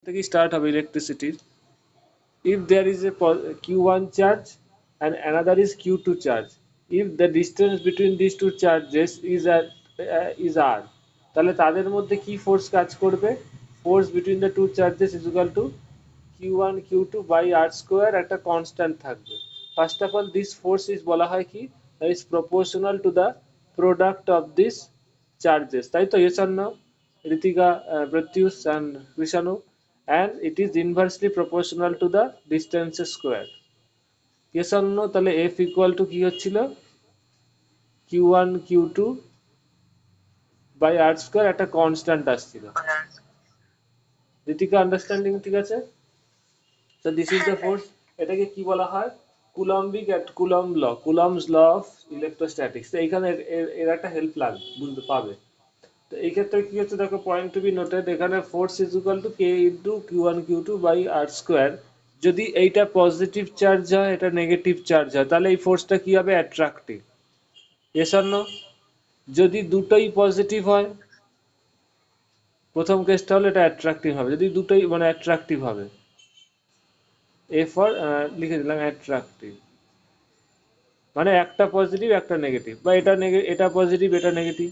থেকে স্টার্ট হবে ইলেকট্রিসিটির। If there is a Q1 charge and another is Q2 charge, if the distance between these two charges is R, তাহলে তাদের মধ্যে কি ফোর্স কাজ করবে? Force between the two charges is equal to Q1 Q2 by R square, একটা constant থাকবে। First of all this force is বলা হয় কি, that is proportional to the product of this charges, তাই তো? Yes or no, Ritika, Pratyush and Vishanu? And it is inversely proportional to the distance square. Yes or no? তাহলে F equal to কি হচ্ছিল? Q1 Q2 by R square, একটা constant আসছিল। Ritika, understanding ঠিক আছে? So this is the force. এটাকে কি বলা হয়? Coulombic at Coulomb law, Coulomb's law of electrostatics. তো এইখানে এর একটা হেল্প লাগবে, বুঝতে পাবে। তো এই ক্ষেত্রে কি হচ্ছে দেখো, পয়েন্ট টু বি নোটেড, এখানে force is equal to K into Q1 Q2 by R square. যদি এইটা পজিটিভ চার্জ হয়, এটা নেগেটিভ চার্জ হয়, তাহলে এই ফোর্সটা কি হবে? অ্যাট্রাক্টিভ। Yes or no? যদি দুটোই পজিটিভ হয়, প্রথম কেসটা হলে এটা অ্যাট্রাক্টিভ হবে। যদি দুটোই মানে অ্যাট্রাক্টিভ হবে, এ ফর লিখে দিলাম অ্যাট্রাক্টিভ, মানে একটা পজিটিভ একটা নেগেটিভ, বা এটা পজিটিভ এটা নেগেটিভ,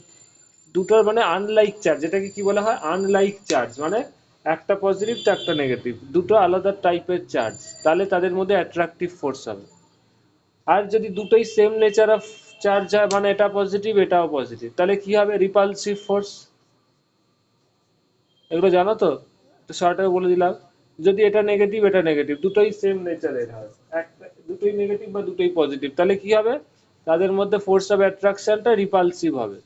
দুটোর মানে আনলাইক চার্জ। এটাকে কি বলা হয়? আনলাইক চার্জ, মানে একটা পজিটিভ তো একটা নেগেটিভ, দুটো আলাদা টাইপের চার্জ, তাহলে তাদের মধ্যে অ্যাট্রাকটিভ ফোর্স হবে। আর যদি দুটোই সেম নেচার অফ চার্জ হয়, মানে এটা পজিটিভ এটাও পজিটিভ, তাহলে কি হবে? Repulsive force. এগুলো জানো তো? তো শর্টে বলে দিলাম, যদি এটা নেগেটিভ এটা নেগেটিভ, দুটোই সেম নেচারের হয়, দুটোই নেগেটিভ বা দুটোই পজিটিভ, তাহলে কি হবে? তাদের মধ্যে ফোর্স অফ অ্যাট্রাকশনটা রিপালসিভ হবে।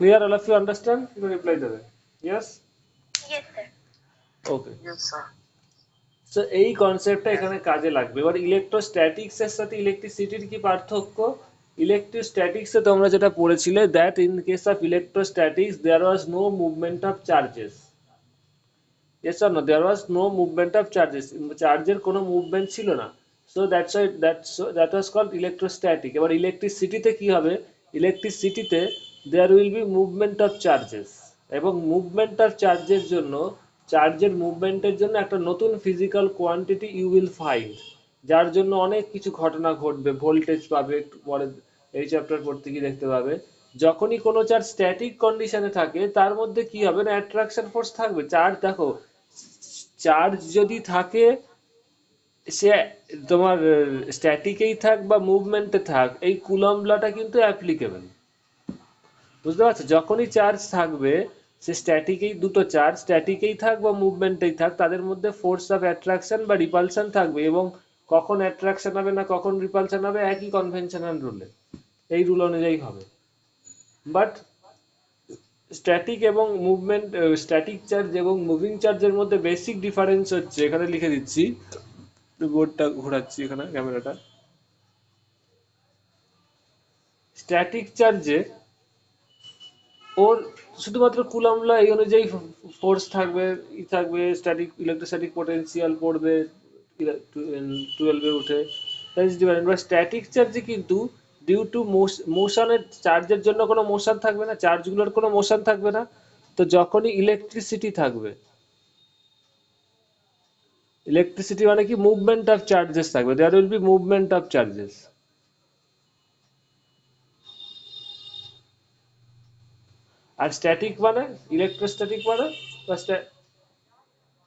Clear? All of you understand? You can reply দেবে। Yes? Yes, sir. Okay. Yes, sir. So এই কনসেপ্টটা এখানে কাজে লাগবে। এবার ইলেকট্রোস্ট্যাটিক্স এর সাথে ইলেকট্রিসিটির কি পার্থক্য? ইলেকট্রোস্ট্যাটিক্সে তোমরা যেটা পড়েছিলে, that in case of electrostatics there was no movement of charges. Yes or no? There was no movement of charges. চার্জের কোনো মুভমেন্ট ছিল না। So that's why that was called electrostatic. এবার ইলেকট্রিসিটিতে কি হবে? ইলেকট্রিসিটিতে there will be movement of charges, এবং মুভমেন্ট অফ চার্জের জন্য, চার্জের মুভমেন্টের জন্য একটা নতুন physical quantity you will find, যার জন্য অনেক কিছু ঘটনা ঘটবে, ভোল্টেজ পাবে, একটু পরে এই চ্যাপ্টার পড়তে গিয়ে দেখতে পাবে। যখনই কোনো চার্জ স্ট্যাটিক কন্ডিশনে থাকে, তার মধ্যে কি হবে না? অ্যাট্রাকশন ফোর্স থাকবে। চার্জ দেখো, চার্জ যদি থাকে, সে তোমার স্ট্যাটিকেই থাক বা মুভমেন্টে থাক, এই কুলম্ব লটা কিন্তু অ্যাপ্লিকেবল। বুঝতে পারছো? যখনই চার্জ থাকবে, সে স্ট্যাটিকেই, দুটো চার্জ স্ট্যাটিকেই থাক বা মুভমেন্টেই থাক, তাদের মধ্যে ফোর্স অফ অ্যাট্রাকশন বা রিপালশন থাকবে, এবং কখন অ্যাট্রাকশন হবে না কখন রিপালশন হবে, একই কনভেনশনাল রুলে, এই রুল অনুযায়ী হবে। বাট স্ট্যাটিক এবং মুভমেন্ট, স্ট্যাটিক চার্জ এবং মুভিং চার্জের মধ্যে বেসিক ডিফারেন্স হচ্ছে, এখানে লিখে দিচ্ছি, বোর্ডটা ঘোরাচ্ছি এখানে, ক্যামেরাটা। স্ট্যাটিক চার্জে ওর শুধুমাত্র কুলম্ব ল এই অনুযায়ী ফোর্স থাকবে, স্ট্যাটিক ইলেকট্রোস্ট্যাটিক পোটেনশিয়াল পড়বে 12-এ উঠে, that is different. But static চার্জে কিন্তু ডিউ টু মোশনের, চার্জের জন্য কোনো মোশন থাকবে না, চার্জগুলোর কোনো মোশন থাকবে না। তো যখনই ইলেকট্রিসিটি থাকবে, ইলেকট্রিসিটি মানে কি? মুভমেন্ট অফ চার্জেস থাকবে, there will be movement of charges. আর স্ট্যাটিক মানে, ইলেকট্রোস্ট্যাটিক মানে,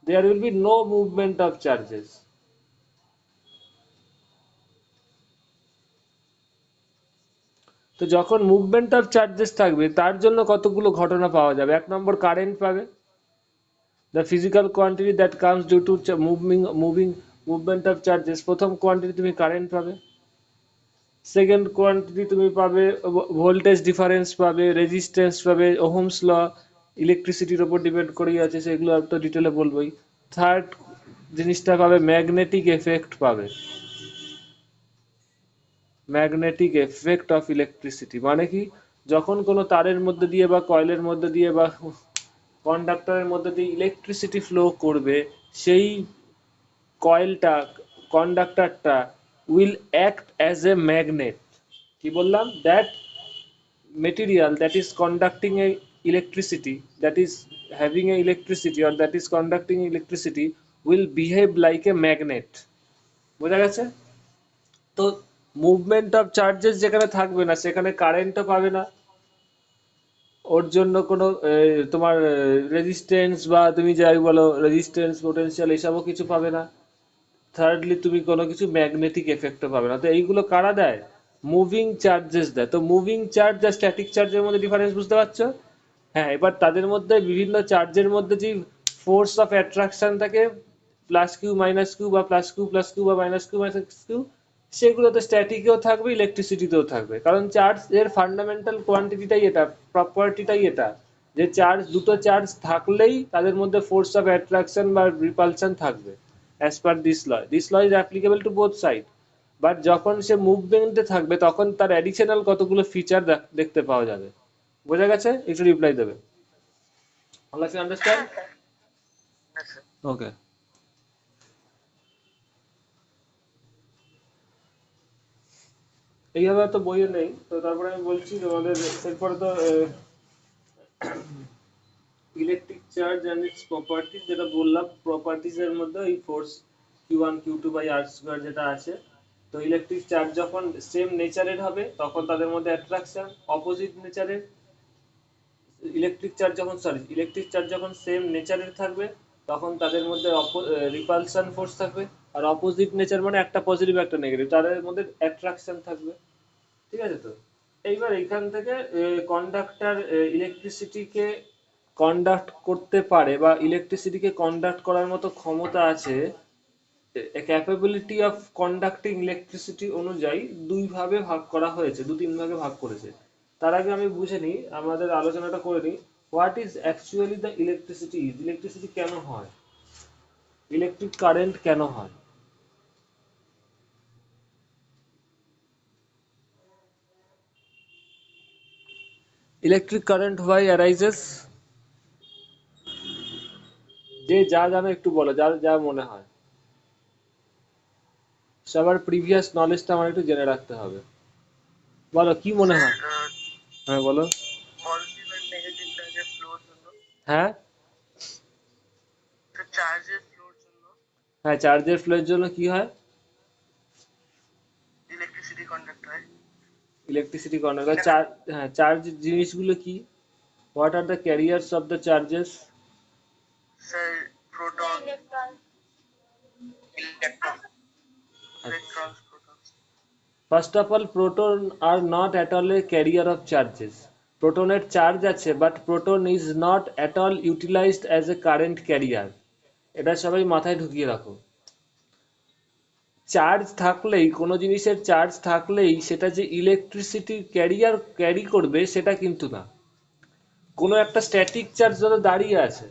there will be no movement of charges. তো যখন মুভমেন্ট অফ চার্জেস থাকবে, তার জন্য কতগুলো ঘটনা পাওয়া যাবে। এক নম্বর, কারেন্ট পাবে, the physical quantity that comes due to moving movement of charges. প্রথম কোয়ান্টিটি তুমি কারেন্ট পাবে। সেকেন্ড কোয়ান্টিটি তুমি পাবে ভোল্টেজ ডিফারেন্স পাবে, রেজিস্ট্যান্স পাবে, ওহমস ল ইলেকট্রিসিটির উপর ডিপেন্ড করেই আছে, সেগুলো তো ডিটেলে বলবোই। থার্ড জিনিসটা পাবে ম্যাগনেটিক এফেক্ট পাবে, ম্যাগনেটিক এফেক্ট অফ ইলেকট্রিসিটি মানে কি? যখন কোনো তারের মধ্যে দিয়ে বা কয়েলের মধ্যে দিয়ে বা কন্ডাক্টরের মধ্যে দিয়ে ইলেকট্রিসিটি ফ্লো করবে, সেই কয়েলটা, কন্ডাক্টরটা will act as a magnet. কি বললাম? That material that is conducting a electricity, that is having a electricity or that is conducting electricity will behave like a magnet. বোঝা গেছে? তো মুভমেন্ট অফ চার্জেস যেখানে থাকবে না সেখানে কারেন্টও পাবে না, ওর জন্য কোনো তোমার রেজিস্ট্যান্স বা তুমি যাই বলো রেজিস্ট্যান্স পোটেনশিয়াল এসবও কিছু পাবে না। থার্ডলি তুমি কোনো কিছু ম্যাগনেটিক এফেক্টও পাবে না। তো এইগুলো কারা দেয়? মুভিং চার্জেস দেয়। তো মুভিং চার্জ আর স্ট্যাটিক চার্জের মধ্যে ডিফারেন্স বুঝতে পারছো? হ্যাঁ, এবার তাদের মধ্যে বিভিন্ন চার্জের মধ্যে যে ফোর্স অফ অ্যাট্রাকশন থাকে, প্লাস কিউ মাইনাস কিউ বা প্লাস কিউ প্লাস কিউ বা মাইনাস কিউ মাইনাস কিউ, সেগুলো তো স্ট্যাটিকেও থাকবে, ইলেকট্রিসিটিতেও থাকবে। কারণ চার্জ এর ফান্ডামেন্টাল কোয়ান্টিটিটাই এটা, প্রপার্টিটাই এটা, যে চার্জ, দুটো চার্জ থাকলেই তাদের মধ্যে ফোর্স অফ অ্যাট্রাকশন বা রিপালশন থাকবে, as per this law. This law is applicable to both side. But যখন সে মুভমেন্টে থাকবে তখন তার অ্যাডিশনাল কতগুলো ফিচার দেখতে পাওয়া যাবে। বোঝা গেছে? একটু রিপ্লাই দেবে। All of you understand? Yes, sir. Okay. এইভাবে তো বইয়ে নেই, তো তারপরে আমি বলছি তোমাদের এরপরে তো electric charge and it's properties, যেটা বললাম প্রপার্টিজ এর মধ্যে এই force Q1 Q2 by R square যেটা আছে। তো ইলেকট্রিক চার্জ যখন সেম নেচারের হবে তখন তাদের মধ্যে অ্যাট্রাকশন, অপোজিট নেচারের ইলেকট্রিক চার্জ যখন সেম নেচারের থাকবে তখন তাদের মধ্যে রিপালশন ফোর্স থাকবে। আর অপোজিট নেচার মানে একটা পজিটিভ একটা নেগেটিভ, তাদের মধ্যে অ্যাট্রাকশন থাকবে। ঠিক আছে? তো এইবার এইখান থেকে কন্ডাক্টর ইলেকট্রিসিটিকে কন্ডাক্ট করতে পারে বা ইলেকট্রিসিটিকে কন্ডাক্ট করার মতো ক্ষমতা আছে, ক্যাপাবিলিটি অফ কন্ডাক্টিং ইলেকট্রিসিটি অনুযায়ী দুই ভাবে ভাগ করা হয়েছে, দু তিন ভাগে ভাগ করেছে। তার আগে আমি বুঝে নিই, আমাদের আলোচনাটা করে নিই, what is actually the electricity is, electricity কেন হয়, ইলেকট্রিক কারেন্ট কেন হয়। ইলেকট্রিক কারেন্ট হোয়াই অ্যারাইজেস, যে যা জানো একটু বলো, যার যা মনে হয়। সবার প্রিভিয়াস নলেজটা আমার একটু জেনে রাখতে হবে। বলো কি মনে Sir, হয়। হ্যাঁ বলো। positive and negative charges flow জন্য, হ্যাঁ তো charges flow জন্য হ্যাঁ, চার্জের ফ্লোর জন্য কি হয়? electricity conduct হয়। Electricity conduct. চার্জ, হ্যাঁ, চার্জ জিনিসগুলো কি? What are the carriers of the charges? Sir, proton, electron, electrons, protons. First of all, proton are not at all a carrier of charges. প্রোটনের charge আছে, but proton is not at all utilised as a current carrier. এটা সবাই মাথায় ঢুকিয়ে রাখো। Charge থাকলেই, কোনো জিনিসের চার্জ থাকলেই সেটা যে ইলেকট্রিসিটি ক্যারিয়ার ক্যারি করবে সেটা কিন্তু না। কোনো একটা স্ট্যাটিক চার্জ ধরো দাঁড়িয়ে আছে,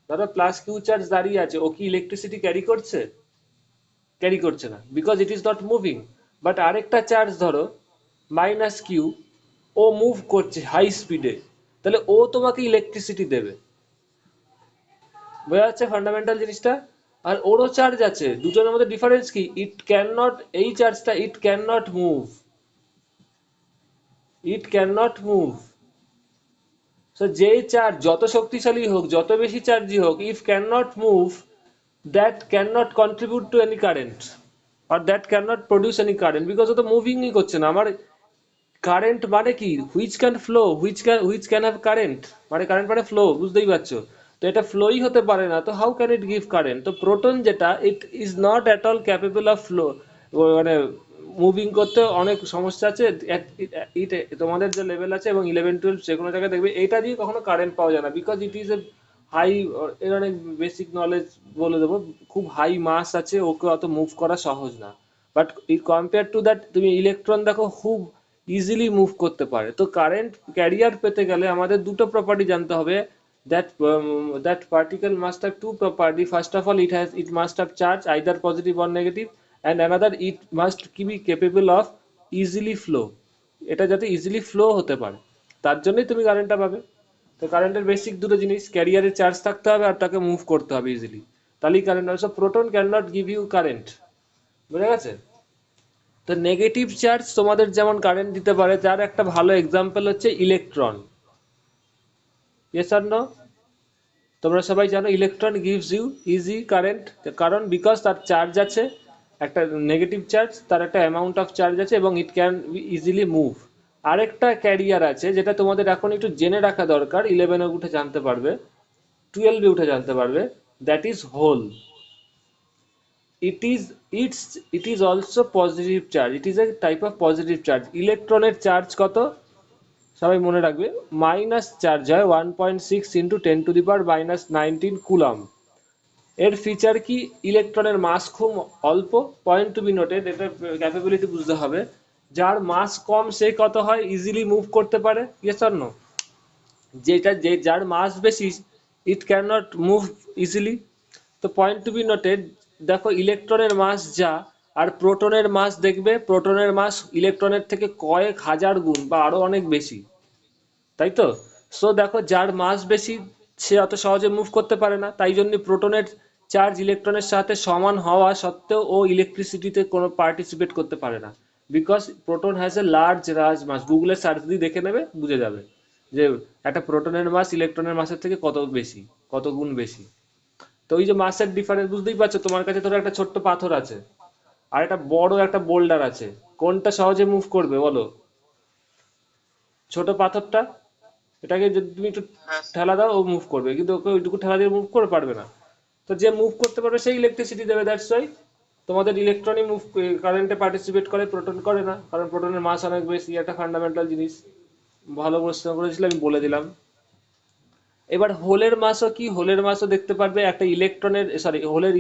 ধরো প্লাস কিউ চার্জ দাঁড়িয়ে আছে, ও কি ইলেকট্রিসিটি ক্যারি করছে? ক্যারি করছে না, because it is not moving. But আরেকটা চার্জ ধরো মাইনাস কিউ, ও মুভ করছে হাই স্পিডে, তাহলে ও তোমাকে ইলেকট্রিসিটি দেবে। বোঝা যাচ্ছে ফান্ডামেন্টাল জিনিসটা? আর ওরও চার্জ আছে, দুজনের মধ্যে ডিফারেন্স কি? ইট ক্যান নট, এই চার্জটা it can not move, it can not move. So যে চার্জ যত শক্তিশালী হোক, যত বেশি চার্জই হোক, if can not move, that can not contribute to any current, আর that can not produce any current, because ও তো মুভিংই করছে না। আমার কারেন্ট মানে কি? Which can flow, which can have current, মানে কারেন্ট মানে ফ্লো, বুঝতেই পারছো? তো এটা ফ্লোই হতে পারে না, তো how can it give current? তো প্রোটন যেটা, it is not at all capable of flow, মানে মুভিং করতে অনেক সমস্যা আছে। তোমাদের যে লেভেল আছে এবং 11-12 যে কোনো জায়গায় দেখবে এটা দিয়ে কখনো কারেন্ট পাওয়া যায় না, because it is a high, এর অনেক বেসিক নলেজ বলে দেবো, খুব হাই মাস আছে, ওকে অত মুভ করা সহজ না। বাট কম্পেয়ার টু দ্যাট তুমি ইলেকট্রন দেখো খুব ইজিলি মুভ করতে পারে। তো কারেন্ট ক্যারিয়ার পেতে গেলে আমাদের দুটো প্রপার্টি জানতে হবে, that particle must have two property. First of all, it must have charge, either positive or negative, and another, it must be capable of easily flow, এটা যাতে ইজিলি ফ্লো হতে পারে, তার জন্যই তুমি কারেন্টটা পাবে। তো কারেন্টের বেসিক দুটো জিনিস, ক্যারিয়ারে চার্জ থাকতে হবে আর তাকে মুভ করতে হবে ইজিলি, তাহলেই কারেন্ট হবে। So proton can not give you current. বুঝা গেছে? তো নেগেটিভ চার্জ তোমাদের যেমন কারেন্ট দিতে পারে, তার একটা ভালো এক্সাম্পল হচ্ছে ইলেকট্রন। Yes or no? তোমরা সবাই জানো electron gives you easy current, কারণ বিকজ তার চার্জ আছে, একটা নেগেটিভ চার্জ, তার একটা অ্যামাউন্ট অফ চার্জ আছে এবং ইট ক্যান ইজিলি মুভ। আরেকটা ক্যারিয়ার আছে যেটা তোমাদের এখন একটু জেনে রাখা দরকার, 11-এ উঠে জানতে পারবে, 12-এ উঠে জানতে পারবে, that is hole. it is also positive charge, it is a type of positive charge। ইলেকট্রনের চার্জ কত সবাই মনে রাখবে, মাইনাস চার্জ হয় 1.6 ইন্টু 10⁻⁻19 কুলম। এর ফিচার কি, ইলেকট্রনের মাস খুব অল্প, পয়েন্ট টু বি নোটেড, এটা ক্যাপাবিলিটি বুঝতে হবে, যার মাস কম সে কত হয়, ইজিলি মুভ করতে পারে, ইয়েস অর নো? যার মাস বেশি ইট ক্যান নট মুভ ইজিলি। তো পয়েন্ট টু বি নোটেড, দেখো ইলেকট্রনের মাস যা, আর প্রোটনের মাস দেখবে, প্রোটনের মাস ইলেকট্রনের থেকে কয়েক হাজার গুণ বা আরো অনেক বেশি, তাই তো? সো দেখো যার মাস বেশি সে অত সহজে মুভ করতে পারে না, তাই জন্য প্রোটনের চার্জ ইলেকট্রনের সাথে সমান হওয়া সত্ত্বেও ও ইলেকট্রিসিটিতে কোনো পার্টিসিপেট করতে পারে না, because proton has a large mass. গুগলে সার্চ দিয়ে দেখে নেবে, বুঝে যাবে যে একটা প্রোটনের মাস ইলেকট্রনের মাসের থেকে কত বেশি, কত গুণ বেশি। তো ওই যে মাসের ডিফারেন্স বুঝতেই পারছো, তোমার কাছে ধরো একটা ছোট্ট পাথর আছে আর একটা বড় একটা বোল্ডার আছে, কোনটা সহজে মুভ করবে বলো? ছোট পাথরটা। এটাকে যদি তুমি একটু হ্যাঁ ঠেলা দাও ও মুভ করবে, কিন্তু ওকে ওইটুকু ঠেলা দিয়ে মুভ করে পারবে না। তো যে মুভ করতে পারবে সেই ইলেকট্রিসিটি দেবে, দ্যাটস ওয়াই তোমাদের ইলেকট্রনই মুভ কারেন্টে পার্টিসিপেট করে, প্রোটন করে না, কারণ প্রোটনের মাস অনেক বেশি, একটা ফান্ডামেন্টাল জিনিস। ভালো প্রশ্ন করেছিল, আমি বলে দিলাম। এবার হোলের মাসও কি, হোলের মাসও দেখতে পারবে, একটা ইলেকট্রনের সরি হোলের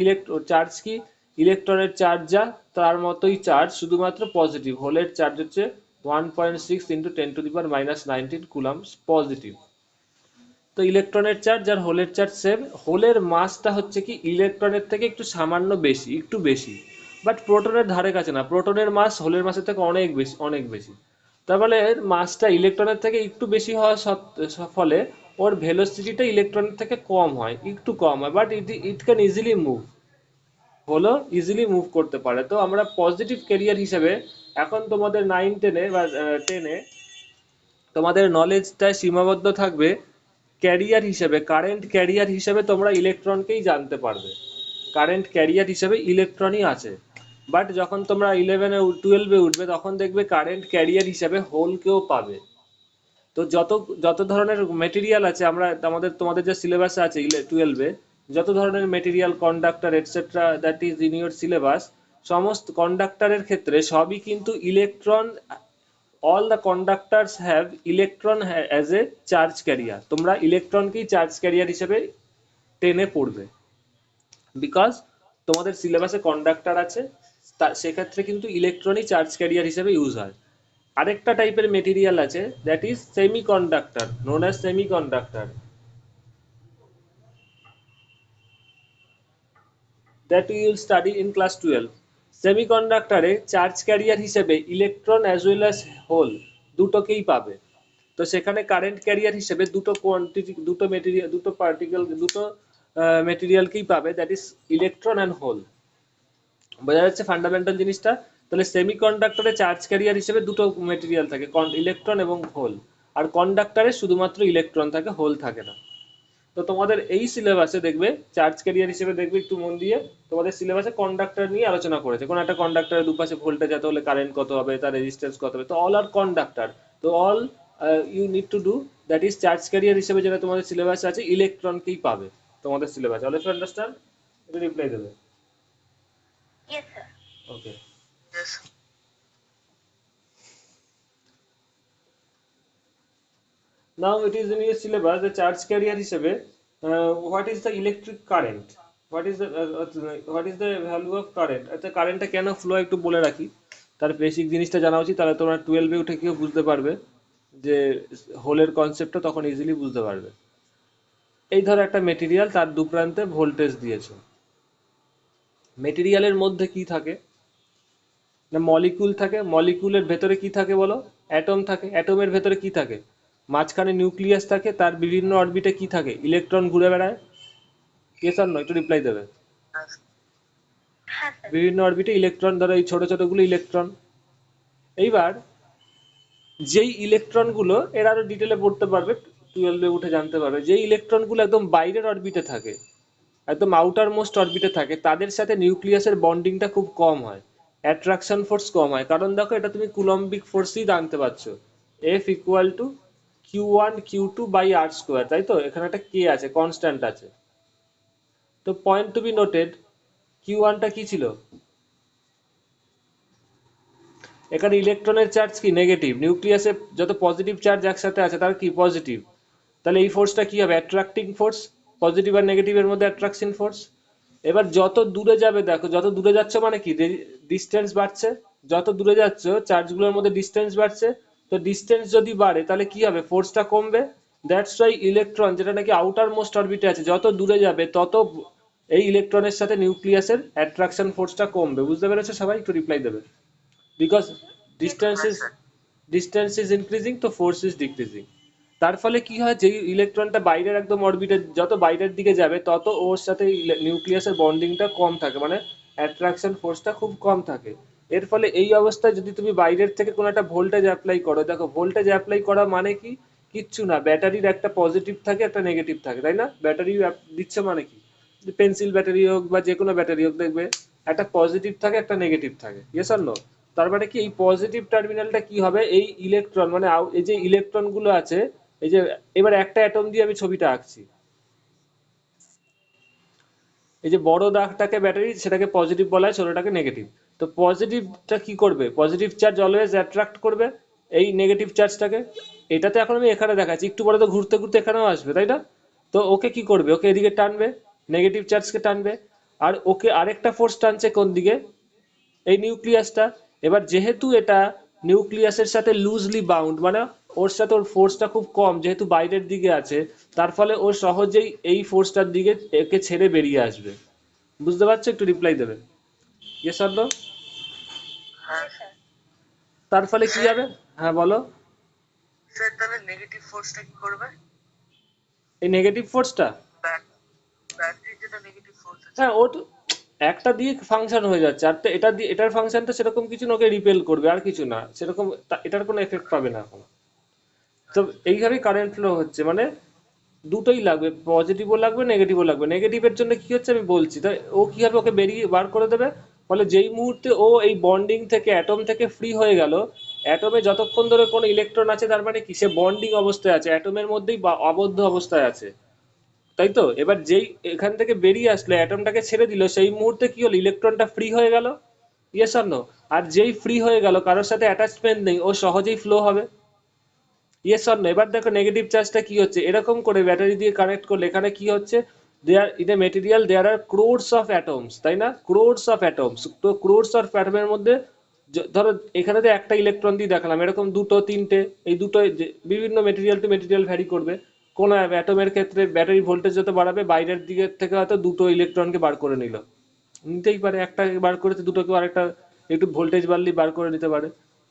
চার্জ কি, ইলেকট্রনের চার্জ যা তার মতোই চার্জ, শুধুমাত্র পজিটিভ। হোলের চার্জ হচ্ছে 1.6 ইন্টু 10⁻⁻19 কুলম্বস পজিটিভ। তো ইলেকট্রনের চার্জ আর হোলের চার্জ সেম। হোলের মাসটা হচ্ছে কি ইলেকট্রনের থেকে একটু সামান্য বেশি, একটু বেশি, বাট প্রোটনের ধারে কাছে না। প্রোটনের মাস হোলের মাসের থেকে অনেক বেশি, অনেক বেশি। তার ফলে মাসটা ইলেকট্রনের থেকে একটু বেশি হওয়ার ফলে ওর ভেলোসিটিটা ইলেকট্রনের থেকে কম হয়, একটু কম হয়, but it can easily move. হলো ইজিলি মুভ করতে পারে। তো আমরা পজিটিভ ক্যারিয়ার হিসেবে এখন তোমাদের 9-10-এ বা 10-এ তোমাদের নলেজটা সীমাবদ্ধ থাকবে ক্যারিয়ার হিসেবে, কারেন্ট ক্যারিয়ার হিসেবে তোমরা ইলেকট্রনকেই জানতে পারবে, কারেন্ট ক্যারিয়ার হিসেবে ইলেকট্রনই আছে। বাট যখন তোমরা 11-এ 12-এ উঠবে তখন দেখবে কারেন্ট ক্যারিয়ার হিসেবে হোলকেও পাবে। তো যত যত ধরনের মেটেরিয়াল আছে, আমরা আমাদের তোমাদের যে সিলেবাসে আছে 12-এ, যত ধরনের material, conductor etcetera, that is in your syllabus, সমস্ত কন্ডাক্টরের ক্ষেত্রে সবই কিন্তু electron, all the কন্ডাক্টরস have electron as a charge carrier. তোমরা ইলেকট্রনকেই চার্জ ক্যারিয়ার হিসেবে টেনে পড়বে, বিকজ তোমাদের সিলেবাসে কন্ডাক্টর আছে, সেক্ষেত্রে কিন্তু ইলেকট্রনই চার্জ ক্যারিয়ার হিসেবে ইউজ হয়। আরেকটা টাইপের মেটেরিয়াল আছে, that is semiconductor, known as semiconductor, that you will study in class 12। সেমি কন্ডাক্টরে চার্জ ক্যারিয়ার হিসেবে electron as well as hole দুটোকেই পাবে। তো সেখানে কারেন্ট ক্যারিয়ার হিসেবে দুটো কোয়ান্টিটি, দুটো মেটেরিয়াল, দুটো পার্টিকেল, দুটো মেটেরিয়ালকেই পাবে, that is electron and hole. বোঝা যাচ্ছে ফান্ডামেন্টাল জিনিসটা? তাহলে সেমি কন্ডাক্টরে চার্জ ক্যারিয়ার হিসেবে দুটো মেটেরিয়াল থাকে, ইলেকট্রন এবং হোল, আর কন্ডাক্টরে শুধুমাত্র ইলেকট্রন থাকে, হোল থাকে না। তো তোমাদের এই সিলেবাসে দেখবে চার্জ ক্যারিয়ার হিসেবে দেখবে, একটু মন দিয়ে, তোমাদের সিলেবাসে কন্ডাক্টর নিয়ে আলোচনা করেছে। কোন একটা কন্ডাক্টরের দুপাশে ভোল্টেজ যেতে হলে কারেন্ট কত হবে, তার রেজিস্ট্যান্স কত হবে, তো অল আর কন্ডাক্টর। তো all you need to do, that is charge carrier হিসেবে যেটা তোমাদের সিলেবাসে আছে ইলেকট্রনকেই পাবে তোমাদের সিলেবাসে। All you understand? এটা রিপ্লাই দেবে। Yes, sir. Okay. Yes Now it is in your syllabus the charge carrier হিসেবে what is the electric current, what is the value of current। আচ্ছা কারেন্টটা কেন ফ্লো একটু বলে রাখি, তার বেসিক জিনিসটা জানা উচিত, তাহলে তোমরা 12-এ উঠে কেউ বুঝতে পারবে যে হোলের কনসেপ্টটা, তখন ইজিলি বুঝতে পারবে। এই ধরো একটা মেটেরিয়াল, তার দু প্রান্তে ভোল্টেজ দিয়েছে, মেটেরিয়ালের মধ্যে কি থাকে না মলিকুল থাকে, মলিকুলের ভেতরে কি থাকে বলো? অ্যাটম থাকে, অ্যাটমের ভেতরে কি থাকে? মাঝখানে নিউক্লিয়াস থাকে, তার বিভিন্ন অরবিটে কি থাকে? ইলেকট্রন ঘুরে বেড়ায়, ইয়েস আর নো? একটু রিপ্লাই দেবে। হ্যাঁ স্যার। বিভিন্ন অরবিটে ইলেকট্রন, ধরো এই ছোট ছোটগুলো ইলেকট্রন। এইবার যেই ইলেকট্রনগুলো, এর আরো ডিটেলে পড়তে পারবে, 12-এ উঠে জানতে পারবে, যে ইলেকট্রনগুলো একদম বাইরের অরবিটে থাকে, একদম আউটার মোস্ট অরবিটে থাকে, তাদের সাথে নিউক্লিয়াসের বন্ডিংটা খুব কম হয়, অ্যাট্রাকশন ফোর্স কম হয়। কারণ দেখো এটা তুমি কুলম্বিক ফোর্সই জানতে পারছো, F equal to Q1 Q2/r², তাই তো? এখানে একটা কে আছে, কনস্ট্যান্ট আছে। তো পয়েন্ট টু বি নোটেড, Q1টা কি ছিল? এখানে ইলেকট্রনের চার্জ কি? নেগেটিভ। নিউক্লিয়াসে যত পজিটিভ চার্জ একসাথে আছে তার কি? পজিটিভ। তাহলে এই ফোর্সটা কি হবে? Attracting force. পজিটিভ আর নেগেটিভের মধ্যে অ্যাট্রাকশন ফোর্স। এবার যত দূরে যাবে, দেখো যত দূরে যাচ্ছ মানে কি? ডিস্টেন্স বাড়ছে। যত দূরে যাচ্ছ চার্জগুলোর মধ্যে ডিস্টেন্স বাড়ছে। তো ডিস্টেন্স যদি বাড়ে তাহলে কি হবে? ফোর্সটা কমবে। দ্যাটস ওয়াই ইলেকট্রন, যেটা নাকি আউটার মোস্ট অরবিটে আছে, যত দূরে যাবে তত এই ইলেকট্রনের সাথে নিউক্লিয়াসের অ্যাট্রাকশন ফোর্সটা কমবে। বুঝতে পেরেছো সবাই? একটু রিপ্লাই দেবে। বিকজ ডিস্টেন্স হ্যাঁ is sir. Distance is increasing, তো ফোর্স ইজ ডিক্রিজিং। তার ফলে কি হয়, যে ইলেকট্রনটা বাইরের একদম অরবিটে, যত বাইরের দিকে যাবে তত ওর সাথে নিউক্লিয়াসের বন্ডিংটা কম থাকে, মানে অ্যাট্রাকশন ফোর্সটা খুব কম থাকে। এর ফলে এই অবস্থায় যদি তুমি বাইরের থেকে কোনো একটা ভোল্টেজ অ্যাপ্লাই করো, দেখো ভোল্টেজ অ্যাপ্লাই করা মানে কি? কিচ্ছু না, ব্যাটারির একটা পজিটিভ থাকে একটা নেগেটিভ থাকে, তাই না? ব্যাটারি দিচ্ছে মানে কি? পেন্সিল ব্যাটারি হোক বা যে কোনো ব্যাটারি হোক, দেখবে একটা পজিটিভ থাকে একটা নেগেটিভ থাকে, ইয়েস অর নো? তার মানে কি, এই পজিটিভ টার্মিনালটা কি হবে, এই ইলেকট্রন মানে এই যে ইলেকট্রন গুলো আছে, এই যে, এবার একটা অ্যাটম দিয়ে আমি ছবিটা আঁকছি। এই যে বড় দাগটাকে ব্যাটারি, সেটাকে পজিটিভ বলা হয়, ছোটটাকে নেগেটিভ। তো পজিটিভটা কি করবে? পজিটিভ চার্জ অলওয়েজ অ্যাট্রাক্ট করবে এই নেগেটিভ চার্জটাকে। এটাতে এখন আমি এখানে দেখাচ্ছি, একটু পরে তো ঘুরতে ঘুরতে এখানেও আসবে, তাই না? তো ওকে কি করবে? ওকে এদিকে টানবে, নেগেটিভ চার্জকে টানবে। আর ওকে আরেকটা ফোর্স টানছে কোন দিকে? এই নিউক্লিয়াসটা। এবার যেহেতু এটা নিউক্লিয়াসের সাথে লুজলি বাউন্ড, মানে ওর সাথে ওর ফোর্সটা খুব কম, যেহেতু বাইরের দিকে আছে, তার ফলে ও সহজেই এই ফোর্সটার দিকে একে ছেড়ে বেরিয়ে আসবে। বুঝতে পারছো? একটু রিপ্লাই দেবে, ইয়েস অর নো? হ্যাঁ Yes, sir. তার ফলে কি স্যার। হবে? হ্যাঁ বলো। স্যার তাহলে নেগেটিভ ফোর্সটা কি করবে? এই নেগেটিভ ফোর্সটা, ব্যাটারির যেটা নেগেটিভ ফোর্স আছে। হ্যাঁ ও তো একটা দিয়ে ফাংশন হয়ে যাচ্ছে, আর তো এটা দিয়ে এটার ফাংশনটা সেরকম কিছু না, ওকে রিপেল করবে আর কিছু না, সেরকম এটার কোনো এফেক্ট পাবে না এখন। তো এইভাবেই কারেন্ট ফ্লো হচ্ছে, মানে দুটোই লাগবে, পজিটিভও লাগবে নেগেটিভও লাগবে। নেগেটিভের জন্য কি হচ্ছে আমি বলছি, তাই ও কি হবে? ওকে বেরিয়ে বার করে দেবে। ফলে যেই মুহূর্তে ও এই বন্ডিং থেকে, অ্যাটম থেকে ফ্রি হয়ে গেল, অ্যাটমে যতক্ষণ ধরে কোনো ইলেকট্রন আছে তার মানে কি? সে বন্ডিং অবস্থায় আছে, অ্যাটমের মধ্যেই বা আবদ্ধ অবস্থায় আছে, তাই তো? এবার যেই এখান থেকে বেরিয়ে আসলে, অ্যাটমটাকে ছেড়ে দিল, সেই মুহূর্তে কি হলো? ইলেকট্রনটা ফ্রি হয়ে গেল, ইয়েস অর নো? আর যেই ফ্রি হয়ে গেল, কারোর সাথে অ্যাটাচমেন্ট নেই, ও সহজেই ফ্লো হবে, ইয়েস অর নো? এবার দেখো নেগেটিভ চার্জটা কি হচ্ছে, এরকম করে ব্যাটারি দিয়ে কানেক্ট করলে এখানে কি হচ্ছে? There in a material there are crowds of atoms, তাই না? Crowds of atoms. তো ক্রোডস অফ অ্যাটমের মধ্যে ধরো এখানে তো একটা ইলেকট্রন দিয়ে দেখালাম, এরকম দুটো তিনটে, এই দুটো বিভিন্ন মেটেরিয়াল টু মেটেরিয়াল ভ্যারি করবে। কোন অ্যাটমের ক্ষেত্রে ব্যাটারি ভোল্টেজ যত বাড়াবে, বাইরের দিকের থেকে হয়তো দুটো ইলেকট্রনকে বার করে নিল, নিতেই পারে, একটা বার করেছে, দুটোকে আরেকটা একটু ভোল্টেজ বাড়লেই বার করে নিতে পারে।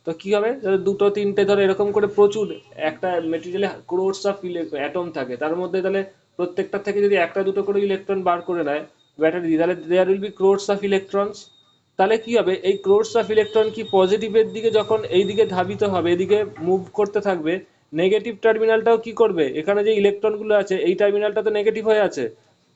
তো কি হবে, ধরো দুটো তিনটে, ধরো এরকম করে প্রচুর একটা মেটেরিয়ালে ক্রোডস অফ অ্যাটম থাকে, তার মধ্যে তাহলে প্রত্যেকটা থেকে যদি একটা দুটো করে ইলেকট্রন বার করে নেয় ব্যাটারি, তাহলে there will be crowds of electrons. তাহলে কি হবে, এই ক্রোডস অফ ইলেকট্রন কি পজিটিভের দিকে যখন এই দিকে ধাবিত হবে, এদিকে মুভ করতে থাকবে, নেগেটিভ টার্মিনালটাও কি করবে? এখানে যে ইলেকট্রনগুলো আছে, এই টার্মিনালটা তো নেগেটিভ হয়ে আছে,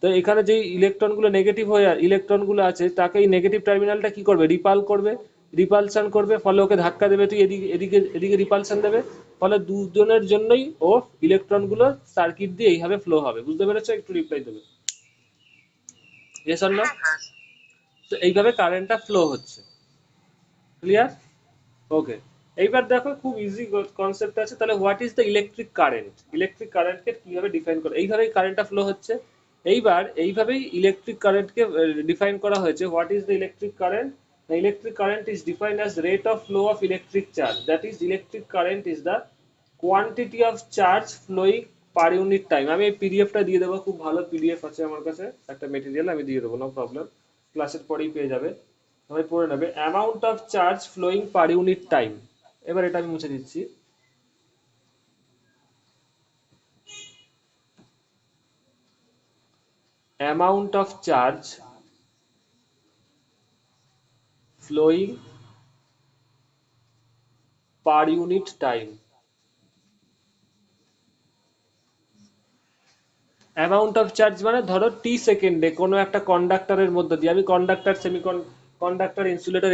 তো এখানে যে ইলেকট্রনগুলো নেগেটিভ হয়ে ইলেকট্রনগুলো আছে, তাকে এই নেগেটিভ টার্মিনালটা কি করবে? রিপাল করবে, রিপালশন করবে, ফলে ওকে ধাক্কা দেবে, তুই এদিকে এদিকে এদিকে রিপালশন দেবে, ফলে দুজনের জন্যই ও ইলেকট্রনগুলো সার্কিট দিয়ে এইভাবে ফ্লো হবে। বুঝতে পেরেছো? একটু রিপ্লাই দেবে, ইয়েস অর নো? হ্যাঁ তো এইভাবে কারেন্টটা ফ্লো হচ্ছে, ক্লিয়ার? ওকে। এইবার দেখো খুব ইজি কনসেপ্ট আছে, তাহলে what is the electric current? Electric কারেন্টকে কিভাবে ডিফাইন করে? এইভাবেই কারেন্টটা ফ্লো হচ্ছে। এইবার এইভাবেই ইলেকট্রিক কারেন্টকে ডিফাইন করা হয়েছে। What is the electric current? The electric current is defined as rate of flow of electric charge. That is, electric current is the quantity of charge flowing per unit time. আমি এই পিডিএফটা দিয়ে দেবো, খুব ভালো PDF আছে আমার কাছে, একটা মেটেরিয়াল আমি দিয়ে দেবো, নো প্রবলেম, ক্লাসের পরেই পেয়ে যাবে, সবাই পড়ে নেবে। Amount of charge flowing per unit time. এবার এটা আমি মুছে দিচ্ছি। Amount of charge flowing per unit time. Amount of charge মানে ধরো টি সেকেন্ডে কোনো একটা কন্ডাক্টরের মধ্যে দিয়ে, আমি কন্ডাক্টর কন্ডাক্টর ইনসুলেটর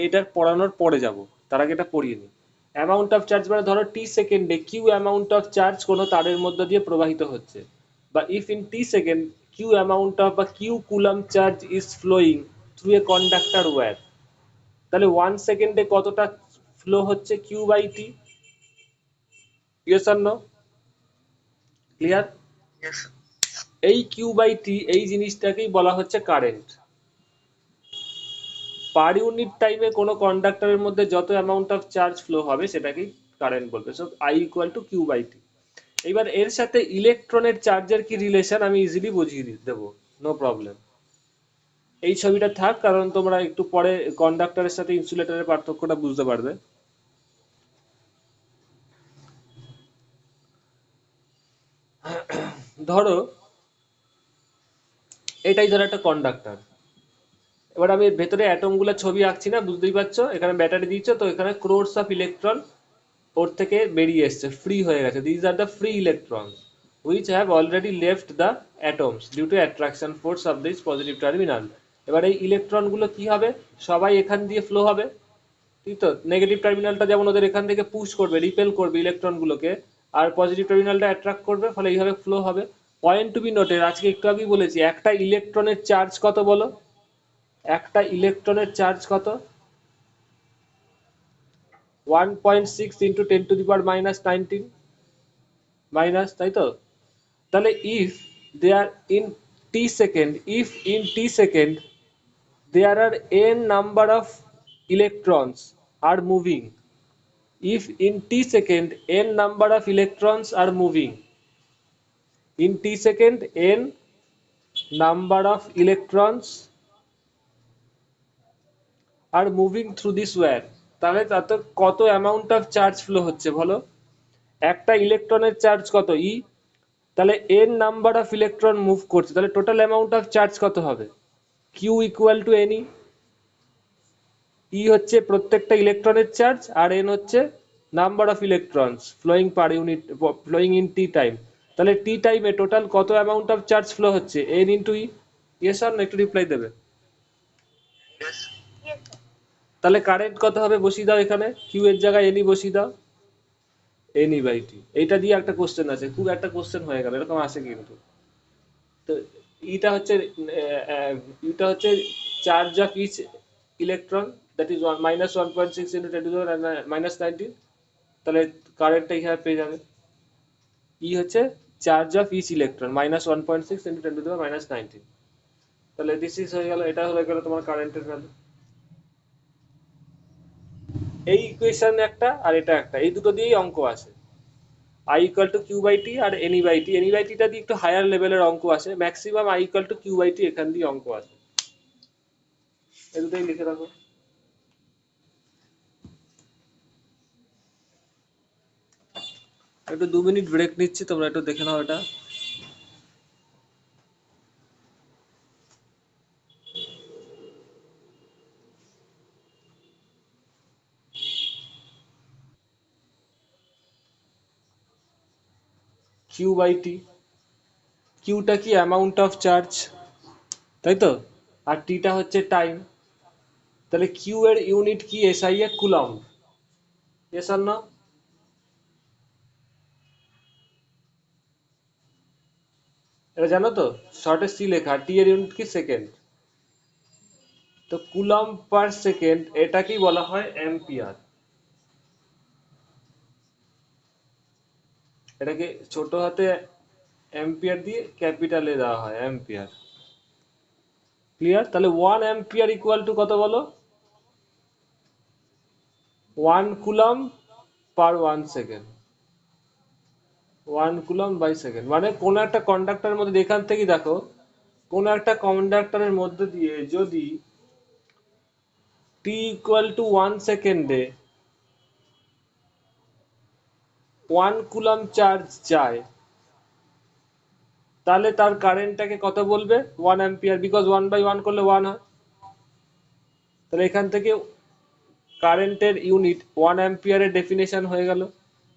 এটার পড়ানোর পরে যাব, তার আগে এটা পড়িয়ে নিই। অ্যামাউন্ট অফ চার্জ মানে ধরো টি সেকেন্ডে কিউ অ্যামাউন্ট অফ চার্জ কোনো তারের মধ্যে দিয়ে প্রবাহিত হচ্ছে, বা if in T second Q amount of বা Q coulomb charge is flowing through a conductor wire. তাহলে 1 সেকেন্ডে কতটা ফ্লো হচ্ছে, Q by T. Yes R no? Clear? Yes এই কিউ বাই টি এই জিনিসটাকেই বলা হচ্ছে কারেন্ট। পার ইউনিট টাইমে কোনো কন্ডাক্টরের মধ্যে যত অ্যামাউন্ট অফ চার্জ ফ্লো হবে সেটাকেই কারেন্ট বলবে। So I equal to Q by T. এবার এর সাথে ইলেকট্রনের চার্জের কি রিলেশন আমি ইজিলি বুঝিয়ে দেবো, নো প্রবলেম। এই ছবিটা থাক, কারণ তোমরা একটু পরে কন্ডাক্টরের সাথে ইনসুলেটরের পার্থক্যটা বুঝতে পারবে। ধরো এটাই ধরো একটা কন্ডাক্টর। এবার আমি ভেতরে অ্যাটম গুলোর ছবি আঁকছি না, বুঝতেই পারছো, এখানে ব্যাটারি দিয়েছে তো এখানে ক্রোডস অফ ইলেকট্রন ওর থেকে বেরিয়ে এসছে, ফ্রি হয়ে গেছে। These are the free electron which have already left the atoms due to attraction force of this positive terminal. এবার এই ইলেকট্রন গুলো কি হবে, সবাই এখান দিয়ে ফ্লো হবে, ঠিক তো? নেগেটিভ টার্মিনালটা যেমন ওদের এখান থেকে পুশ করবে, রিপেল করবে ইলেকট্রন গুলোকে, আর পজিটিভ টার্মিনালটা অ্যাট্রাক্ট করবে, ফলে এইভাবে ফ্লো হবে। পয়েন্ট টু বি নোটেড, আজকে একটু আগেই বলেছি একটা ইলেকট্রনের চার্জ কত বলো, একটা ইলেকট্রনের চার্জ কত? 1.6 ইন্টু 10⁻⁻19 মাইনাস, তাই তো? তাহলে if there in T second, if in T second there are n number of electrons are moving, if in t second n number of electrons are moving, in t second n number of electrons are moving through this wire, তাহলে তাতে কত amount of charge flow হচ্ছে বলো? একটা ইলেকট্রনের charge কত, e, তাহলে n number of electron move করছে, তাহলে টোটাল অ্যামাউন্ট অফ চার্জ কত হবে? Q equal to n e. E হচ্ছে প্রত্যেকটা ইলেকট্রনের চার্জ, আর এন হচ্ছে number of electrons flowing per unit, flowing in T time. তাহলে টি টাইমে টোটাল কত অ্যামাউন্ট অফ চার্জ ফ্লো হচ্ছে, এন ইন্টু ই। ইয়েস আর একটু রিপ্লাই দেবে। Yes Yes, sir. তাহলে কারেন্ট কত হবে বসিয়ে দাও, এখানে কিউ এর জায়গায় এনই বসিয়ে দাও, এনই বাই টি। এইটা দিয়ে একটা কোশ্চেন আছে, খুব একটা কোশ্চেন হয়ে গেল, এরকম আসে কিন্তু। তো ইটা হচ্ছে ইটা হচ্ছে charge of each electron, that is -1.6 into 10⁻⁻19। তাহলে কারেন্টটা এখানে পেয়ে যাবে। ই হচ্ছে charge of each electron, -1.6 into 10⁻⁻19। তাহলে দিস ইজ হয়ে গেল, এটা হয়ে গেল তোমার কারেন্টের ভ্যালু। এই ইকুয়েশন একটা আর এটা একটা, এই দুটো দিয়েই অঙ্ক আসে। I equal to Q by T আর n e by T, n e by টিটা দিয়ে একটু হায়ার লেভেলের অঙ্ক আসে, maximum I equal to Q by T এখান দিয়ে অঙ্ক আসে। এই দুটোই লিখে রাখো। একটু 2 মিনিট ব্রেক নিচ্ছি, তোমরা একটু দেখে নাও এটা। কিউ বাই টি, কিউটা কি অ্যামাউন্ট অফ চার্জ, তাই তো? আর টিটা হচ্ছে টাইম। তাহলে কিউ এর ইউনিট কি, এসআই এ কুলম্ব। এস আর না? এটা জানো তো, শর্টে সি লেখা, টি এর ইউনিট কি, সেকেন্ড। তো কুলম্ব পার সেকেন্ড এটাকেই বলা হয় অ্যাম্পিয়ার। এটাকে ছোট হাতে অ্যাম্পিয়ার দিয়ে ক্যাপিটালে দেওয়া হয়, অ্যাম্পিয়ার। ক্লিয়ার? তাহলে 1 অ্যাম্পিয়ার ইকুয়াল টু কত বলো? 1 coulomb per 1 second. 1 coulomb by second, মানে কোন একটা কন্ডাক্টরের মধ্যে, এখান থেকে দেখো, কোন একটা কন্ডাক্টরের মধ্যে দিয়ে যদি টি ইকুয়াল টু 1 সেকেন্ডে 1 কুলম্ব চার্জ যায়, তাহলে তার কারেন্টটাকে কত বলবে? 1 অ্যাম্পিয়ার, বিকজ 1/1 করলে 1 হয়। তাহলে এখান থেকে কারেন্টের ইউনিট 1 অ্যাম্পিয়ারের ডেফিনেশন হয়ে গেল।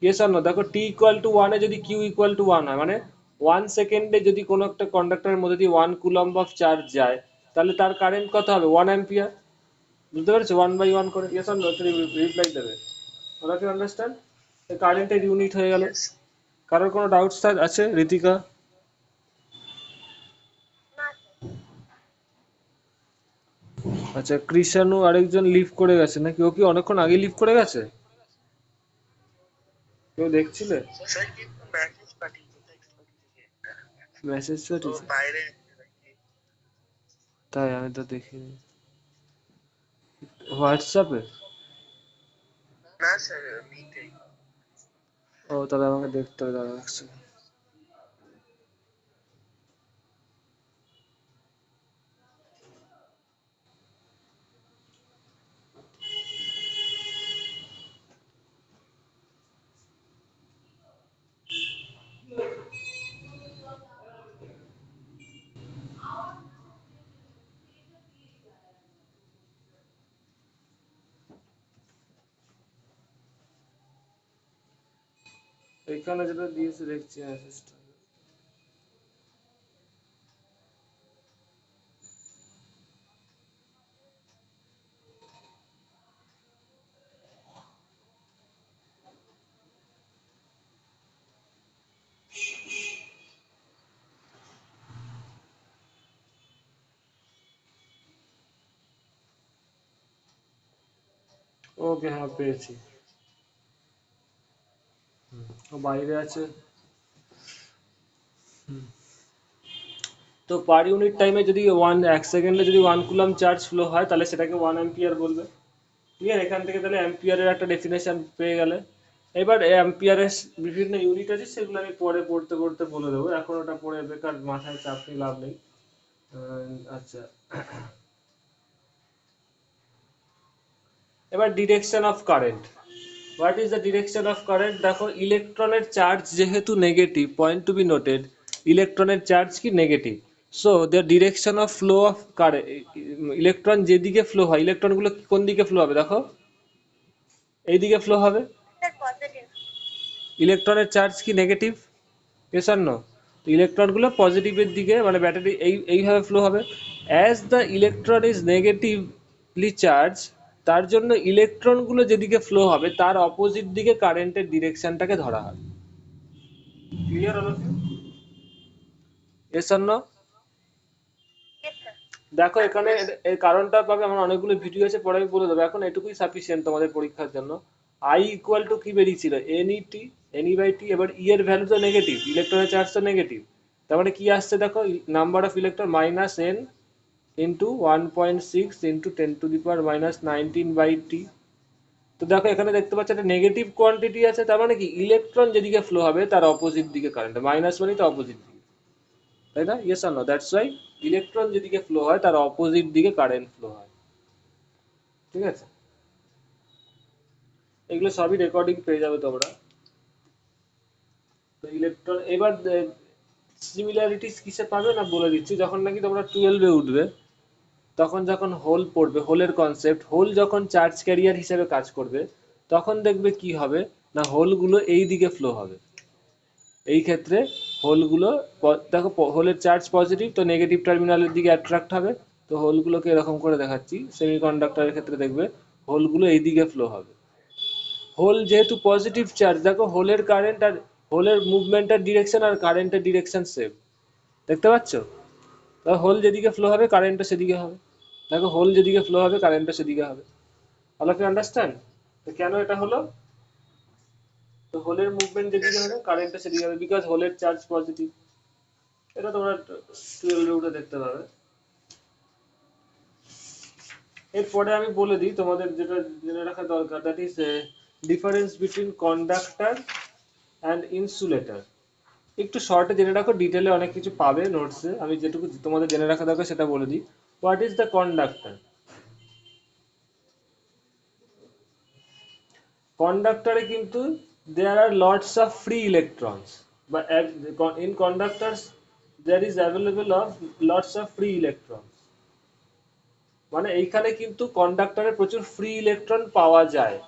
ইয়েস আর নো? দেখো টি ইকুয়াল টু 1 এ যদি কিউ ইকুয়াল টু 1 হয়, মানে 1 সেকেন্ডে যদি কোনো একটা কন্ডাক্টরের মধ্যে দিয়ে 1 কুলম্ব অফ চার্জ যায়, তাহলে তার কারেন্ট কত হবে? 1 অ্যাম্পিয়ার। বুঝতে পেরেছো? 1/1 করে ইয়েস অর নো রিপ্লাই দেবে। ওরা কি আন্ডারস্ট্যান্ড? কারেন্টের ইউনিট হয়ে গেল। Yes. কারোর কোনো ডাউটস আছে? ঋতিকা? না আচ্ছা, কৃষাণু আরেকজন লিভ করে গেছে নাকি? ও কি অনেকক্ষণ আগে লিভ করে গেছে? কেউ দেখছিলে? Sir, কিন্তু message পাঠিয়েছে, text পাঠিয়েছে। মেসেজ তো পাঠিয়েছে? বাইরে তাই আমি তো দেখিনি। হোয়াটসঅ্যাপে? না স্যার, মিটে। ও তাহলে আমাকে দেখতে হবে, দাঁড়াও এক second। এখানে যেটা দিয়েছে দেখছি মেসেজটা। ওকে, হ্যাঁ পেয়েছি। ও বাইরে আছে। তো পার ইউনিট টাইমে যদি 1 সেকেন্ডে যদি 1 কুলম্ব চার্জ ফ্লো হয়, তাহলে সেটাকে 1 অ্যাম্পিয়ার বলবে। ক্লিয়ার? এখান থেকে তাহলে অ্যাম্পিয়ারের একটা ডেফিনেশন পেয়ে গেলে। এবার অ্যাম্পিয়ারের বিভিন্ন ইউনিট আছে, সেগুলো আমি পরে পড়তে পড়তে বলে দেবো, এখন ওটা পড়ে বেকার মাথায় চাপ নিয়ে লাভ নেই। আচ্ছা, এবার direction of current. What is the direction of current? দেখো, ইলেকট্রনের চার্জ যেহেতু negative, point to be noted, ইলেকট্রনের চার্জ কি negative. So the direction of flow of current, electron যেদিকে ফ্লো হয়, ইলেকট্রনগুলো কোন দিকে ফ্লো হবে? দেখো, এই দিকে ফ্লো হবে। Sir, positive. ইলেকট্রনের চার্জ কি নেগেটিভ? Yes or no? ইলেকট্রনগুলো পজিটিভের দিকে, মানে ব্যাটারি এইভাবে ফ্লো হবে। As the electron is negatively charge, তার জন্য ইলেকট্রনগুলো যেদিকে ফ্লো হবে তার অপোজিট দিকে কারেন্টের ডিরেকশনটাকে ধরা হয়। ক্লিয়ার হলো? Yes or no? Yes sir. দেখো এখানে এর কারণটা পাবে, আমার অনেকগুলো ভিডিও আছে, পরে আমি বলে দেবো। এখন এটুকুই সাফিসিয়েন্ট তোমাদের পরীক্ষার জন্য। আই ইকুয়াল টু কি বেরিয়েছিল? এনইটি, এনই/টি। এবার ই এর ভ্যালু তো নেগেটিভ, ইলেকট্রনের চার্জ তো নেগেটিভ, তার মানে কি আসছে দেখো, number of electron -n into 1.6 into 10⁻19/t। তো দেখো এখানে দেখতে পাচ্ছ একটা নেগেটিভ কোয়ান্টিটি আছে, তার মানে কি ইলেকট্রন যেদিকে ফ্লো হবে তার অপোজিট দিকে কারেন্ট, মাইনাস মানে তো অপোজিট দিকে, তাই না? Yes R no? That's why electron যেদিকে ফ্লো হয় তার অপোজিট দিকে কারেন্ট ফ্লো হয়। ঠিক আছে? এগুলো সবই রেকর্ডিং পেয়ে যাবে তোমরা। তো ইলেকট্রন এবার সিমিলারিটিস কিসে পাবে না বলে দিচ্ছি, যখন নাকি তোমরা 12-এ উঠবে, তখন যখন হোল পড়বে, হোলের কনসেপ্ট, হোল যখন চার্জ ক্যারিয়ার হিসেবে কাজ করবে, তখন দেখবে কি হবে না, হোলগুলো এই দিকে ফ্লো হবে। এই ক্ষেত্রে হোলগুলো, দেখো হোলের চার্জ পজিটিভ, তো নেগেটিভ টার্মিনালের দিকে অ্যাট্রাক্ট হবে। তো হোলগুলোকে এরকম করে দেখাচ্ছি, সেমিকন্ডাক্টরের ক্ষেত্রে দেখবে হোলগুলো এই দিকে ফ্লো হবে। হোল যেহেতু পজিটিভ চার্জ, দেখো হোলের কারেন্ট আর হোলের মুভমেন্টের ডিরেকশন আর কারেন্টের ডিরেকশন সেম, দেখতে পাচ্ছ? তো হোল যেদিকে ফ্লো হবে কারেন্টও সেদিকে হবে। দেখো, হোল যেদিকে ফ্লো হবে কারেন্টও সেদিকে হবে। All of you understand? তো কেন এটা হলো? তো হোলের মুভমেন্ট Yes, যেদিকে sir. হবে কারেন্টও সেদিকে হবে, বিকজ হোলের চার্জ পজিটিভ। এটা তোমরা 12 উঠে দেখতে পাবে। এরপরে আমি বলে দিই তোমাদের যেটা জেনে রাখা দরকার, that is difference between conductor and insulator. একটু শর্টে জেনে রাখো, ডিটেলে অনেক কিছু পাবে নোটসে, আমি যেটুকু তোমাদের জেনে রাখা দরকার সেটা বলে দিই। What is the conductor? কন্ডাক্টরে কিন্তু there are lots of free electrons, but in conductors there is available of lots of free electrons, মানে এইখানে কিন্তু কন্ডাক্টরে প্রচুর ফ্রি ইলেকট্রন পাওয়া যায়।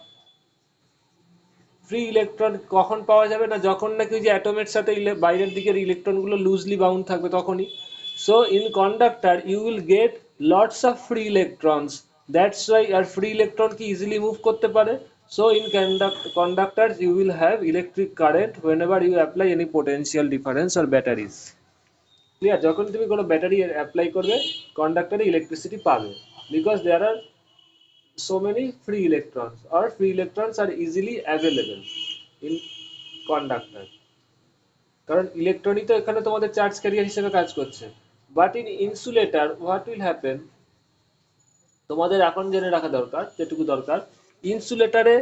ফ্রি ইলেকট্রন কখন পাওয়া যাবে না, যখন নাকি ওই যে অ্যাটমের সাথে বাইরের দিকের ইলেকট্রনগুলো লুজলি বাউন্ড থাকবে তখনই। So in conductor you will get lots of free electrons, that's why are free electron কি ইজিলি মুভ করতে পারে। So in conductors you will have electric current whenever you apply any potential difference or batteries. Clear? যখন তুমি কোনো battery apply করবে কন্ডাক্টরে electricity পাবে, because there are so many free electrons or free electrons are easily available in conductor, কারণ ইলেকট্রনই তো এখানে তোমাদের চার্জ ক্যারিয়ার হিসেবে কাজ করছে। But in insulator what will happen, তোমাদের এখন জেনে রাখা দরকার, যেটুকু দরকার, ইনসুলেটরে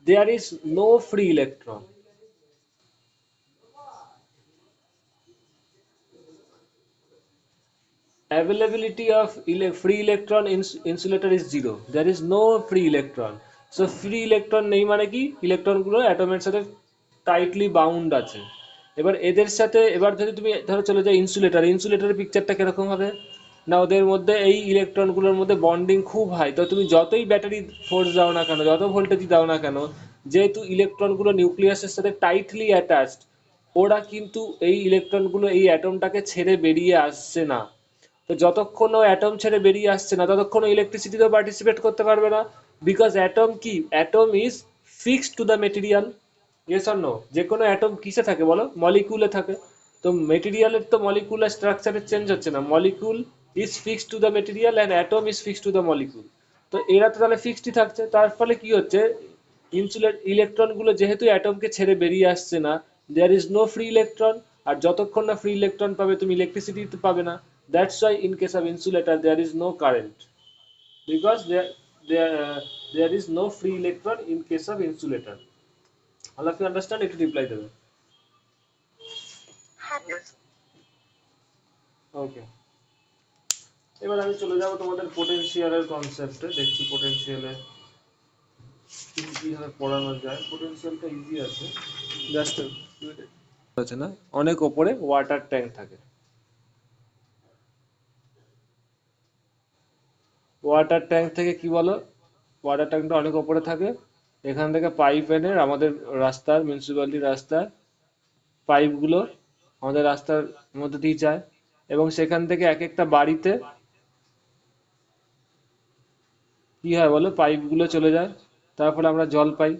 there is no free electron. Availability of free electron in insulator is zero. There is no free electron. So free electron নেই মানে কি, ইলেকট্রন গুলো অ্যাটমের সাথে টাইটলি বাউন্ড আছে। এবার এদের সাথে, এবার যদি তুমি ধরো চলে যাও ইনসুলেটর, ইনসুলেটরের পিকচারটা কিরকম হবে না, ওদের মধ্যে এই ইলেকট্রন গুলোর মধ্যে বন্ডিং খুব হাই, তো তুমি যতই ব্যাটারি ফোর্স দাও না কেন, যত ভোল্টেজ দাও না কেন, যেহেতু ইলেকট্রন গুলো নিউক্লিয়াসের সাথে টাইটলি অ্যাটাচড, ওরা কিন্তু এই ইলেকট্রন গুলো এই অ্যাটমটাকে ছেড়ে বেরিয়ে আসছে না। তো যতক্ষণ ও অ্যাটম ছেড়ে বেরিয়ে আসছে না ততক্ষণ ইলেকট্রিসিটিতে পার্টিসিপেট করতে পারবে না, বিকজ অ্যাটম কি, atom is fixed to the material. Yes or no? যে কোনো অ্যাটম কিসে থাকে বলো? মলিকুলে থাকে। তো মেটেরিয়ালের তো মলিকুলার স্ট্রাকচারের চেঞ্জ হচ্ছে না, molecule is fixed to the material and atom is fixed to the molecule. তো এরা তো তাহলে ফিক্সডই থাকছে, তার ফলে কি হচ্ছে, ইলেকট্রন গুলো যেহেতু অ্যাটমকে ছেড়ে বেরিয়ে আসছে না, there is no free electron, আর যতক্ষণ না ফ্রি ইলেকট্রন পাবে তুমি ইলেকট্রিসিটি পাবে না। That's why in case of insulator there is no current, because there is no free electron in case of insulator. All of you understand? একটু reply দেবে। Yes. ওকে, এবার আমি চলে যাব তোমাদের পোটেনশিয়ালের কনসেপ্টে, দেখছি পোটেনশিয়ালে কিভাবে পড়ানো যায়। পোটেনশিয়ালটা ইজি আছে, জাস্ট আছে না, অনেক ওপরে ওয়াটার ট্যাঙ্ক থাকে। ওয়াটার ট্যাঙ্ক থেকে কি বলো, ওয়াটার ট্যাঙ্কটা অনেক ওপরে থাকে, এখান থেকে পাইপ এনে আমাদের রাস্তার, মিউনিসিপ্যালিটির রাস্তার পাইপগুলো আমাদের রাস্তার মধ্যে দিয়ে যায়, এবং সেখান থেকে এক একটা বাড়িতে কি হয় বলো, পাইপগুলো চলে যায়, তারপরে আমরা জল পাই।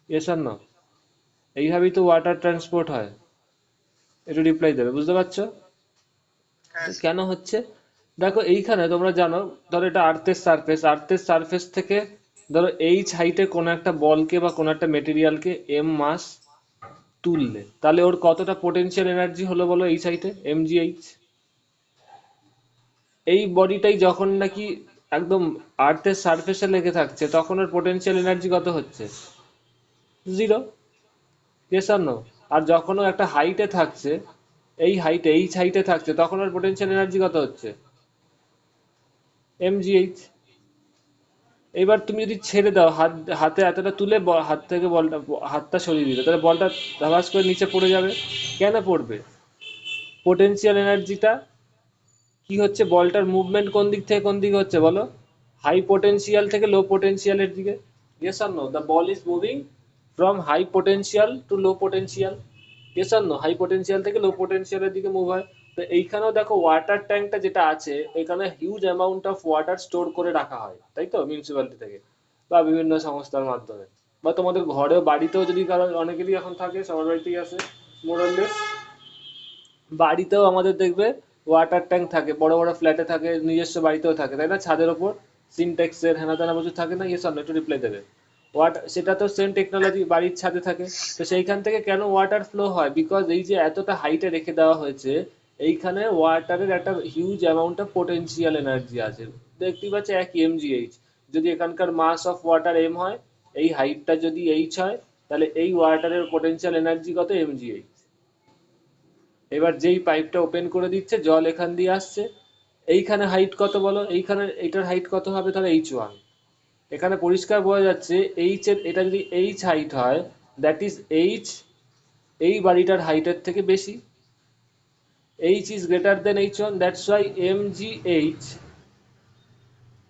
এস আর না, এইভাবেই তো ওয়াটার ট্রান্সপোর্ট হয়। একটু রিপ্লাই দেবে, বুঝতে পারছো? তো Yes. কেন হচ্ছে দেখো, এইখানে তোমরা জানো, ধরো এটা আর্থের সারফেস, আর্থের সারফেস থেকে ধরো এইচ হাইটে কোনো একটা বলকে বা কোনো একটা মেটেরিয়ালকে এম মাস তুললে, তাহলে ওর কতটা পোটেনশিয়াল এনার্জি হলো বলো এইচ হাইটে, mgh। এই বডিটাই যখন নাকি একদম আর্থের সারফেসে লেগে থাকছে তখন ওর পোটেনশিয়াল এনার্জি কত হচ্ছে, জিরো। ইয়েস আর নো? আর যখন ও একটা হাইটে থাকছে, এই হাইটে, এইচ হাইটে থাকছে, তখন ওর পোটেনশিয়াল এনার্জি কত হচ্ছে, mgh। এবার তুমি যদি ছেড়ে দাও, হাতে এতটা তুলে হাত থেকে বলটা, হাতটা সরিয়ে দিলে, তাহলে বলটা ধাবাস করে নিচে পড়ে যাবে। কেন পড়বে? পোটেনশিয়াল এনার্জিটা কি হচ্ছে, বলটার মুভমেন্ট কোন দিক থেকে কোন দিকে হচ্ছে বলো, হাই পোটেনশিয়াল থেকে লো পোটেনশিয়ালের দিকে। Yes R no? The ball is moving from high potential to low potential. Yes R no? High potential থেকে লো পোটেনশিয়ালের দিকে মুভ হয়। তো এইখানেও দেখো ওয়াটার ট্যাঙ্কটা যেটা আছে, এখানে huge amount of water store করে রাখা হয়, তাই তো, মিউনিসিপ্যালিটি থেকে বা বিভিন্ন সংস্থার মাধ্যমে, বা তোমাদের ঘরেও বাড়িতেও যদি কারো, অনেকেরই এখন থাকে, সবার বাড়িতেই আছে মোরাললেস, বাড়িতেও আমাদের দেখবে ওয়াটার ট্যাঙ্ক থাকে, বড় বড় ফ্ল্যাটে থাকে, নিজস্ব বাড়িতেও থাকে, তাই না, ছাদের ওপর সিনটেক্সের হেনা তেনা প্রচুর থাকে না, ইয়ে সামনে একটু রিপ্লাই দেবে। সেটা তো সেম টেকনোলজি, বাড়ির ছাদে থাকে। তো সেইখান থেকে কেন ওয়াটার ফ্লো হয়, বিকজ এই যে এতটা হাইটে রেখে দেওয়া হয়েছে, এইখানে ওয়াটারের একটা huge amount of potential energy আছে। দেখতেই পাচ্ছ একই mgh, যদি এখানকার মাস অফ ওয়াটার m হয়, এই হাইটটা যদি h হয়, তাহলে এই ওয়াটারের পোটেনশিয়াল এনার্জি কত, mgh। এবার যেই পাইপটা ওপেন করে দিচ্ছে, জল এখান দিয়ে আসছে, এইখানে হাইট কত বলো, এইখানে এটার হাইট কত হবে, তাহলে h1। এখানে পরিষ্কার বোঝা যাচ্ছে এইচ এর, এটা যদি এইচ হাইট হয়, দ্যাট ইজ এইচ এই বাড়িটার হাইটের থেকে বেশি, H is greater than h1, that's why mgh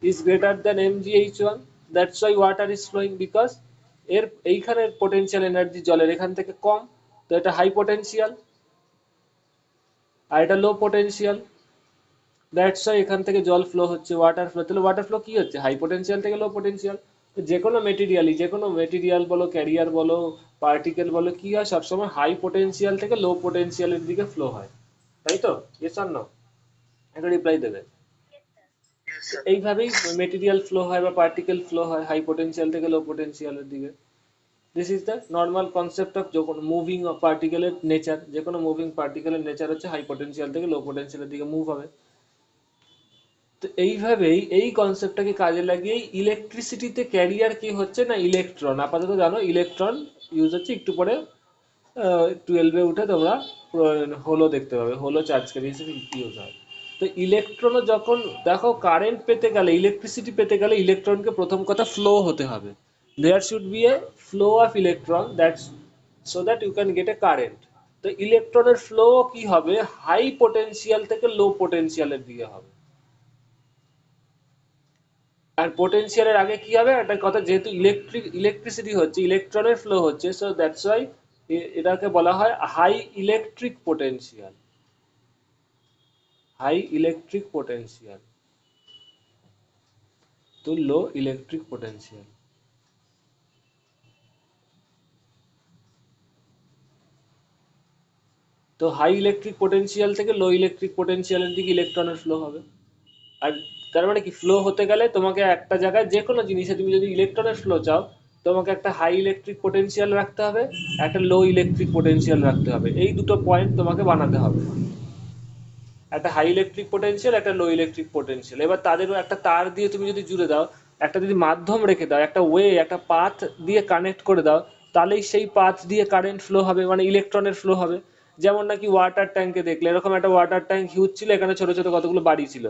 is greater than mgh1, that's why water is flowing, because এর এইখানের পোটেনশিয়াল এনার্জি জলের এখান থেকে কম, তো এটা হাই পোটেনশিয়াল আর এটা লো পোটেনশিয়াল। দ্যাটস ওয়াই এখান থেকে জল ফ্লো হচ্ছে, ওয়াটার ফ্লো। তাহলে ওয়াটার ফ্লো কি হচ্ছে, হাই পোটেনশিয়াল থেকে লো পোটেনশিয়াল। তো যে কোনো মেটেরিয়াল বলো, ক্যারিয়ার বলো, পার্টিকেল বলো, কি হয় সবসময় হাই পোটেনশিয়াল থেকে লো পোটেনশিয়ালের দিকে ফ্লো হয়, তাই তো? Yes or no? একটা রিপ্লাই দেবে। Yes, sir. Yes, sir. এইভাবেই মেটেরিয়াল ফ্লো হয় বা পার্টিকেল ফ্লো হয় হাই পোটেনশিয়াল থেকে লো পোটেনশিয়ালের দিকে। This is the normal concept of যখন মুভিং পার্টিকেলের নেচার, যে কোনো মুভিং পার্টিকেলের নেচার হচ্ছে হাই পোটেনশিয়াল থেকে লো পোটেনশিয়ালের দিকে মুভ হবে। তো এইভাবেই এই কনসেপ্টটাকে কাজে লাগিয়ে ইলেকট্রিসিটিতে ক্যারিয়ার কি হচ্ছে না ইলেকট্রন। আপাতত জানো ইলেকট্রন ইউজ হচ্ছে, একটু পরে 12-এ উঠে তোমরা হোলো দেখতে পাবে, হোলো চার্জ ক্যারিয়ার হিসেবে ইউজ হয়। তো ইলেকট্রনও যখন দেখো কারেন্ট পেতে গেলে, ইলেকট্রিসিটি পেতে গেলে ইলেকট্রনকে প্রথম কথা ফ্লো হতে হবে। There should be a flow of electron that's so that you can get a current. তো ইলেকট্রনের ফ্লো কি হবে, হাই পোটেনশিয়াল থেকে লো পোটেনশিয়ালের দিকে হবে। আর পোটেনশিয়ালের আগে কি হবে একটা কথা, যেহেতু ইলেকট্রিসিটি হচ্ছে, ইলেকট্রনের ফ্লো হচ্ছে, সো দ্যাটস ওয়াই এটাকে বলা হয় high electric potential. High electric potential তো লো ইলেকট্রিক পোটেনশিয়াল। তো হাই ইলেকট্রিক পোটেনশিয়াল থেকে লো ইলেকট্রিক পোটেনশিয়ালের দিকে ইলেকট্রনের ফ্লো হবে। আর তার মানে কি, ফ্লো হতে গেলে তোমাকে একটা জায়গায় যে কোনো জিনিসে তুমি যদি ইলেকট্রনের ফ্লো চাও, তোমাকে একটা হাই ইলেকট্রিক পোটেনশিয়াল রাখতে হবে, একটা লো ইলেকট্রিক পোটেনশিয়াল রাখতে হবে। এই দুটো পয়েন্ট তোমাকে বানাতে হবে, একটা হাই ইলেকট্রিক পোটেনশিয়াল, একটা লো ইলেকট্রিক পোটেনশিয়াল। এবার তাদেরও একটা তার দিয়ে তুমি যদি জুড়ে দাও, একটা যদি মাধ্যম রেখে দাও, একটা ওয়ে, একটা পাথ দিয়ে কানেক্ট করে দাও, তাহলেই সেই পাথ দিয়ে কারেন্ট ফ্লো হবে, মানে ইলেকট্রনের ফ্লো হবে। যেমন নাকি ওয়াটার ট্যাঙ্কে দেখলে, এরকম একটা ওয়াটার ট্যাঙ্ক হিউজ ছিল, এখানে ছোট ছোট কতগুলো বাড়ি ছিল।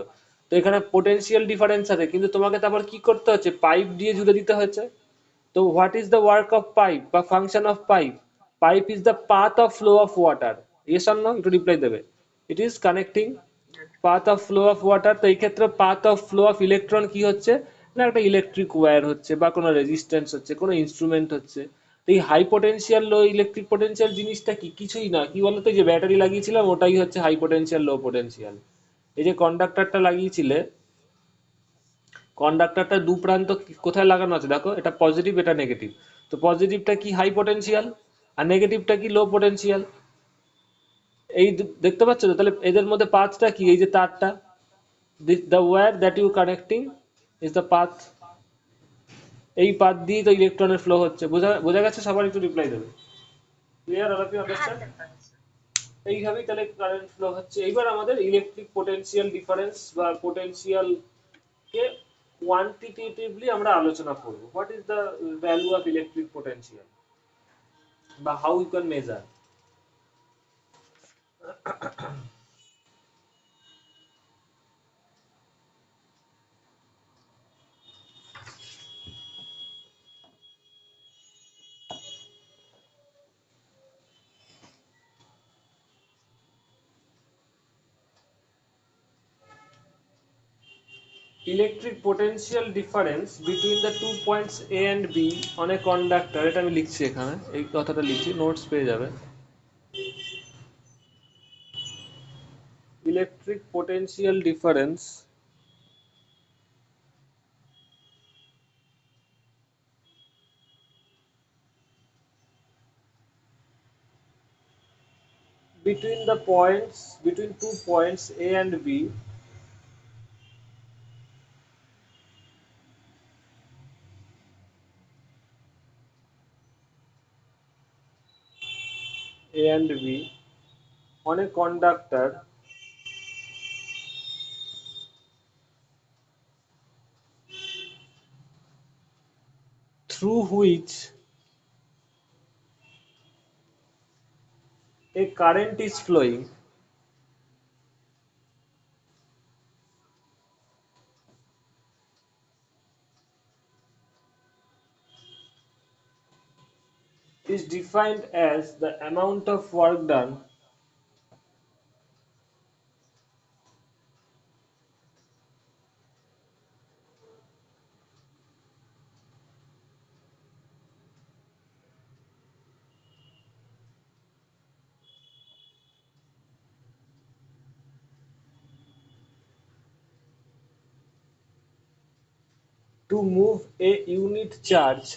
তো এখানে পোটেনশিয়াল ডিফারেন্স আছে, কিন্তু তোমাকে তারপর কি করতে হচ্ছে, পাইপ দিয়ে জুড়ে দিতে হচ্ছে। তো what is the work of pipe বা function of pipe? Pipe is the path of flow of water. Yes or no, একটু রিপ্লাই দেবে। It is connecting Yes. Path of flow of water. তো এই ক্ষেত্রে path of flow of electron কি হচ্ছে না, একটা ইলেকট্রিক ওয়্যার হচ্ছে বা কোনো রেজিস্ট্যান্স হচ্ছে, কোনো ইনস্ট্রুমেন্ট হচ্ছে। তো এই হাই পোটেনশিয়াল লো ইলেকট্রিক পোটেনশিয়াল জিনিসটা কি, কিছুই না, কি বলতো, এই যে ব্যাটারি লাগিয়েছিলাম ওটাই হচ্ছে হাই পোটেনশিয়াল লো পোটেনশিয়াল। এই যে কন্ডাক্টরটা লাগিয়েছিলে, কন্ডাক্টরটা দু প্রান্ত কোথায় লাগানো আছে দেখো, এটা পজিটিভ, এটা নেগেটিভ। তো পজিটিভটা কি হাই পোটেনশিয়াল আর নেগেটিভটা কি লো পোটেনশিয়াল। এই দেখতে পাচ্ছ তো? তাহলে এদের মধ্যে পাথটা কি, এই যে তারটা, the wire that you connecting is the path। এই পাথ দিয়ে তো ইলেকট্রনের ফ্লো হচ্ছে। বোঝা বোঝা গেছে সবার? একটু রিপ্লাই দেবে। Clear? All of you understand? এইভাবেই তাহলে কারেন্ট ফ্লো হচ্ছে। এইবার আমাদের ইলেকট্রিক পোটেনশিয়াল ডিফারেন্স বা পোটেনশিয়াল কে কোয়ান্টিটেটিভলি আমরা আলোচনা করব। What is the value of electric potential বা how you can measure. Electric potential difference between the two points A and B on a conductor. এটা আমি লিখছি এখানে, এই কথাটা লিখছি, নোটস পেয়ে যাবে। Electric potential difference between 2 points A and B on a conductor through which a current is flowing is defined as the amount of work done to move a unit charge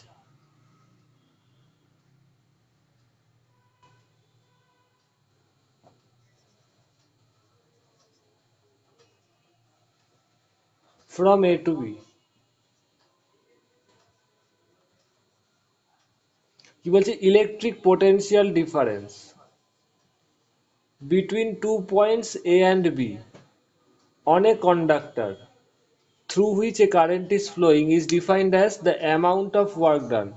from A to B. কি বলছে electric potential difference between 2 points A and B on a conductor through which a current is flowing is defined as the amount of work done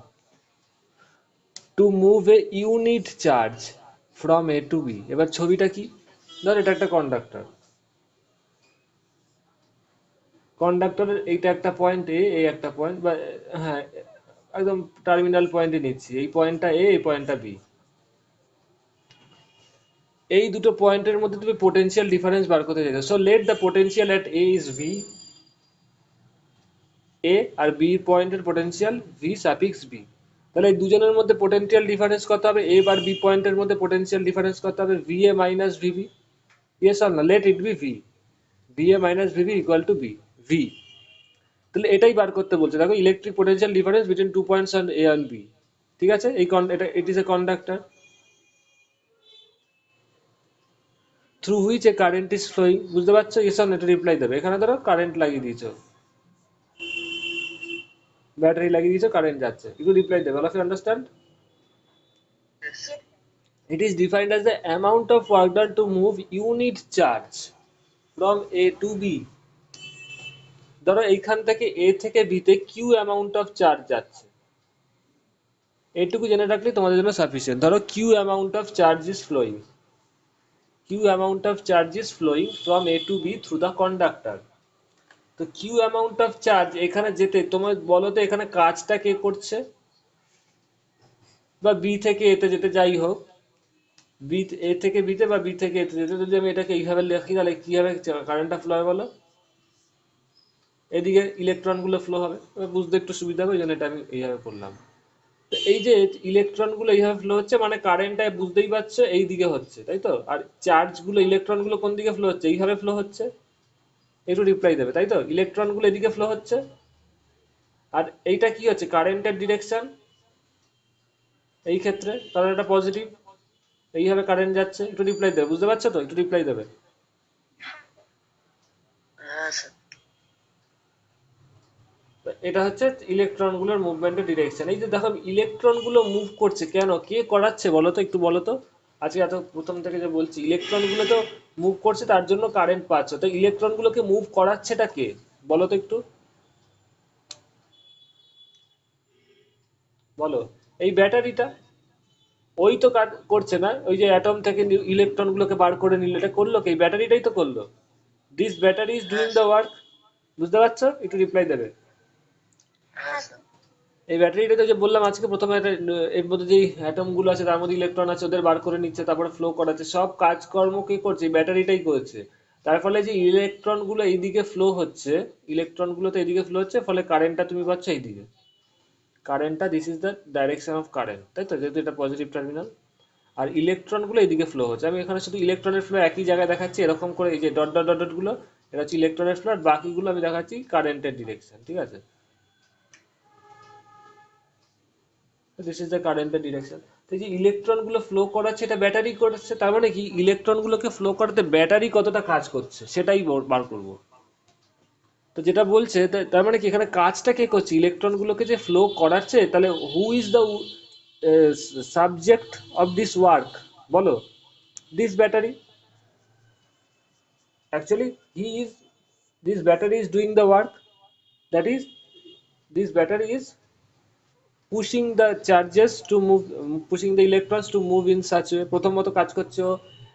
to move a unit charge from A to B. এবার ছবিটা কি? ধর এটা একটা conductor, কন্ডাক্টরের এইটা একটা point এ, এই একটা পয়েন্ট, বা হ্যাঁ একদম টার্মিনাল পয়েন্টে নিচ্ছি, এই পয়েন্টটা এ, এই পয়েন্টটা বি। এই দুটো পয়েন্টের মধ্যে তুমি পোটেনশিয়াল ডিফারেন্স বার করতে চাইছো। So let the potential at A is V, A আর বি পয়েন্টের পোটেনশিয়াল ভি সাফিক্স বি। তাহলে এই দুজনের মধ্যে পোটেনশিয়াল ডিফারেন্স কত হবে? এ আর বি পয়েন্টের মধ্যে পোটেনশিয়াল ডিফারেন্স কত হবে? V A minus VB. Yes or না? Let it be V, V A minus VB equal to B, V. তাহলে এটাই বার করতে বলছে। দেখো electric potential difference between 2 points on A and B. ঠিক আছে, এই এটা it is a conductor through which a current is flowing. বুঝতে পারছো? Yes or no? এটা রিপ্লাই দেবে। এখানে ধরো কারেন্ট লাগিয়ে দিয়েছো, ব্যাটারি লাগিয়ে দিয়েছো, কারেন্ট যাচ্ছে, একটু রিপ্লাই দেবে। All of you understand? Yes. It is defined as the amount of work done to move unit charge from A to B. ধরো এইখান থেকে A থেকে B তে Q amount of charge যাচ্ছে, এইটুকু জেনে রাখলে তোমাদের জন্য সাফিসিয়েন্ট। ধরো Q amount of charge is flowing, Q amount of charge is flowing from A to B through the conductor. তো Q amount of charge এখানে যেতে তোমার বলো তো এখানে কাজটা কে করছে? বা B থেকে A তে যেতে, যাই হোক, বি এ থেকে বিতে বা বি থেকে এতে যেতে, যদি আমি এটাকে এইভাবে লিখি তাহলে কিভাবে কারেন্টটা ফ্লো হবে বলো? এদিকে ইলেকট্রনগুলো ফ্লো হবে, বুঝতে একটু সুবিধা হবে, ওই জন্য এটা আমি এইভাবে করলাম। তো এই যে ইলেকট্রনগুলো এইভাবে ফ্লো হচ্ছে মানে কারেন্টটা বুঝতেই পারছো এই দিকে হচ্ছে, তাই তো? আর চার্জগুলো ইলেকট্রনগুলো কোন দিকে ফ্লো হচ্ছে? এইভাবে ফ্লো হচ্ছে। একটু রিপ্লাই দেবে, তাই তো? ইলেকট্রনগুলো এদিকে ফ্লো হচ্ছে, আর এইটা কি হচ্ছে? কারেন্টের ডিরেকশন এই ক্ষেত্রে, কারণ এটা পজিটিভ, এইভাবে কারেন্ট যাচ্ছে। একটু রিপ্লাই দেবে, বুঝতে পারছো তো? একটু রিপ্লাই দেবে। হ্যাঁ স্যার। এটা হচ্ছে ইলেকট্রনগুলোর মুভমেন্টের ডিরেকশন। এই যে দেখো ইলেকট্রনগুলো মুভ করছে, কেন, কে করাচ্ছে বলো তো? একটু বলো তো। আজকে এত প্রথম থেকে যে বলছি ইলেকট্রনগুলো তো মুভ করছে, তার জন্য কারেন্ট পাচ্ছ। তো ইলেকট্রনগুলোকে মুভ করাচ্ছেটা কে বলো তো একটু? বলো। এই ব্যাটারিটা, ওই তো কাজ করছে না? ওই যে অ্যাটম থেকে ইলেকট্রনগুলোকে বার করে নিল, এটা করলো কে? এই ব্যাটারিটাই তো করলো। দিস ব্যাটারি ইজ ডুইং হ্যাঁ দ্য স্যার। ওয়ার্ক। বুঝতে পারছো? একটু রিপ্লাই দেবে। হ্যাঁ স্যার। এই ব্যাটারিটা তো যে বললাম আজকে প্রথমে, এর মধ্যে যেই অ্যাটম গুলো আছে তার মধ্যে ইলেকট্রন আছে, ওদের বার করে নিচ্ছে, তারপরে ফ্লো করাচ্ছে, সব কাজকর্ম কে করছে? এই ব্যাটারিটাই করছে। তার ফলে যে ইলেকট্রন গুলো এইদিকে ফ্লো হচ্ছে, ইলেকট্রন গুলো তো এইদিকে ফ্লো হচ্ছে, ফলে কারেন্টটা তুমি পাচ্ছ এইদিকে। কারেন্টটা, this is the direction of current, তাই তো? যেহেতু এটা পজিটিভ টার্মিনাল, আর ইলেকট্রন গুলো এইদিকে ফ্লো হচ্ছে। আমি এখানে শুধু ইলেকট্রনের ফ্লো একই জায়গায় দেখাচ্ছি, এরকম করে এই যে ডট ডট ডট ডট গুলো, এটা হচ্ছে ইলেকট্রনের ফ্লো, আর বাকিগুলো আমি দেখাচ্ছি কারেন্টের ডিরেকশন। ঠিক আছে? দিস ইজ দ্য কারেন্টের ডিরেকশন। তো এই যে ইলেকট্রন গুলো ফ্লো করাচ্ছে, এটা ব্যাটারি করছে। তার মানে কি ইলেকট্রন গুলোকে ফ্লো করাতে ব্যাটারি কতটা কাজ করছে সেটাই বার করব। তো যেটা বলছে তার মানে কি এখানে কাজটা কে করছে? ইলেকট্রন গুলোকে যে ফ্লো করাচ্ছে, তাহলে who is the subject of this work বলো? This battery. Actually he is, this battery is doing the work, that is this battery is pushing the charges to move, pushing the electrons to move in such way. প্রথমত কাজ করছে ও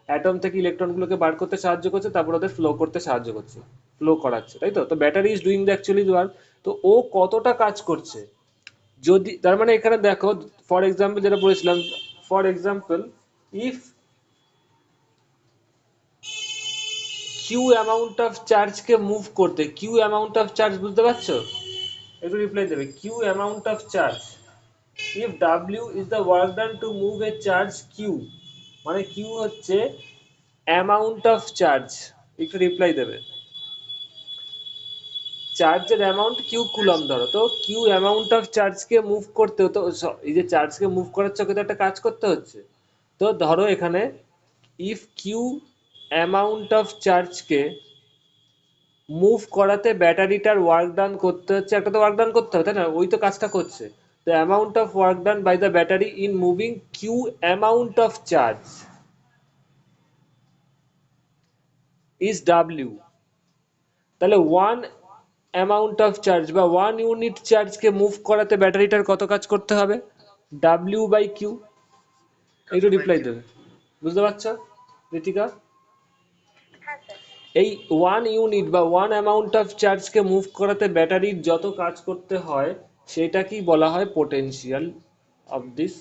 atom থেকে ইলেকট্রনগুলোকে বার করতে সাহায্য করছে, তারপর ওদের ফ্লো করতে সাহায্য করছে, ফ্লো করাচ্ছে, তাই তো? তো battery is doing the actually work. তো ও কতটা কাজ করছে, যদি তার মানে এখানে দেখো, ফর এক্সাম্পল যেটা বলেছিলাম, for example if Q amount of চার্জকে মুভ করতে, কিউ অ্যামাউন্ট অফ চার্জ, বুঝতে পারছো? একটু রিপ্লাই দেবে। Q amount of charge, if W is the work done to move a charge Q, মানে Q হচ্ছে amount of charge। একটু reply দেবে। চার্জের অ্যামাউন্ট কিউ কুলম ধরো, তো কিউ অ্যামাউন্ট অফ চার্জকে মুভ করতে তো এই যে চার্জকে মুভ করার চক্রে তো একটা কাজ করতে হচ্ছে। তো ধরো এখানে ইফ কিউ অ্যামাউন্ট অফ চার্জকে মুভ করাতে ব্যাটারিটার ওয়ার্ক ডান করতে হচ্ছে, একটা তো ওয়ার্ক ডান করতে হবে তাই না, ওই তো কাজটা করছে। তো amount of work done by the battery in moving q amount of charge is W. তাহলে ওয়ান অ্যামাউন্ট অফ চার্জ বা ওয়ান ইউনিট চার্জকে মুভ করাতে ব্যাটারিটার কত কাজ করতে হবে, ডাব্লিউ বাই কিউ। একটু রিপ্লাই দেবে, বুঝতে পারছো রিতিকা? হ্যাঁ স্যার। এই ওয়ান ইউনিট বা ওয়ান অ্যামাউন্ট অফ চার্জকে মুভ করাতে ব্যাটারির যত কাজ করতে হয় সেটাকেই বলা হয় potential of this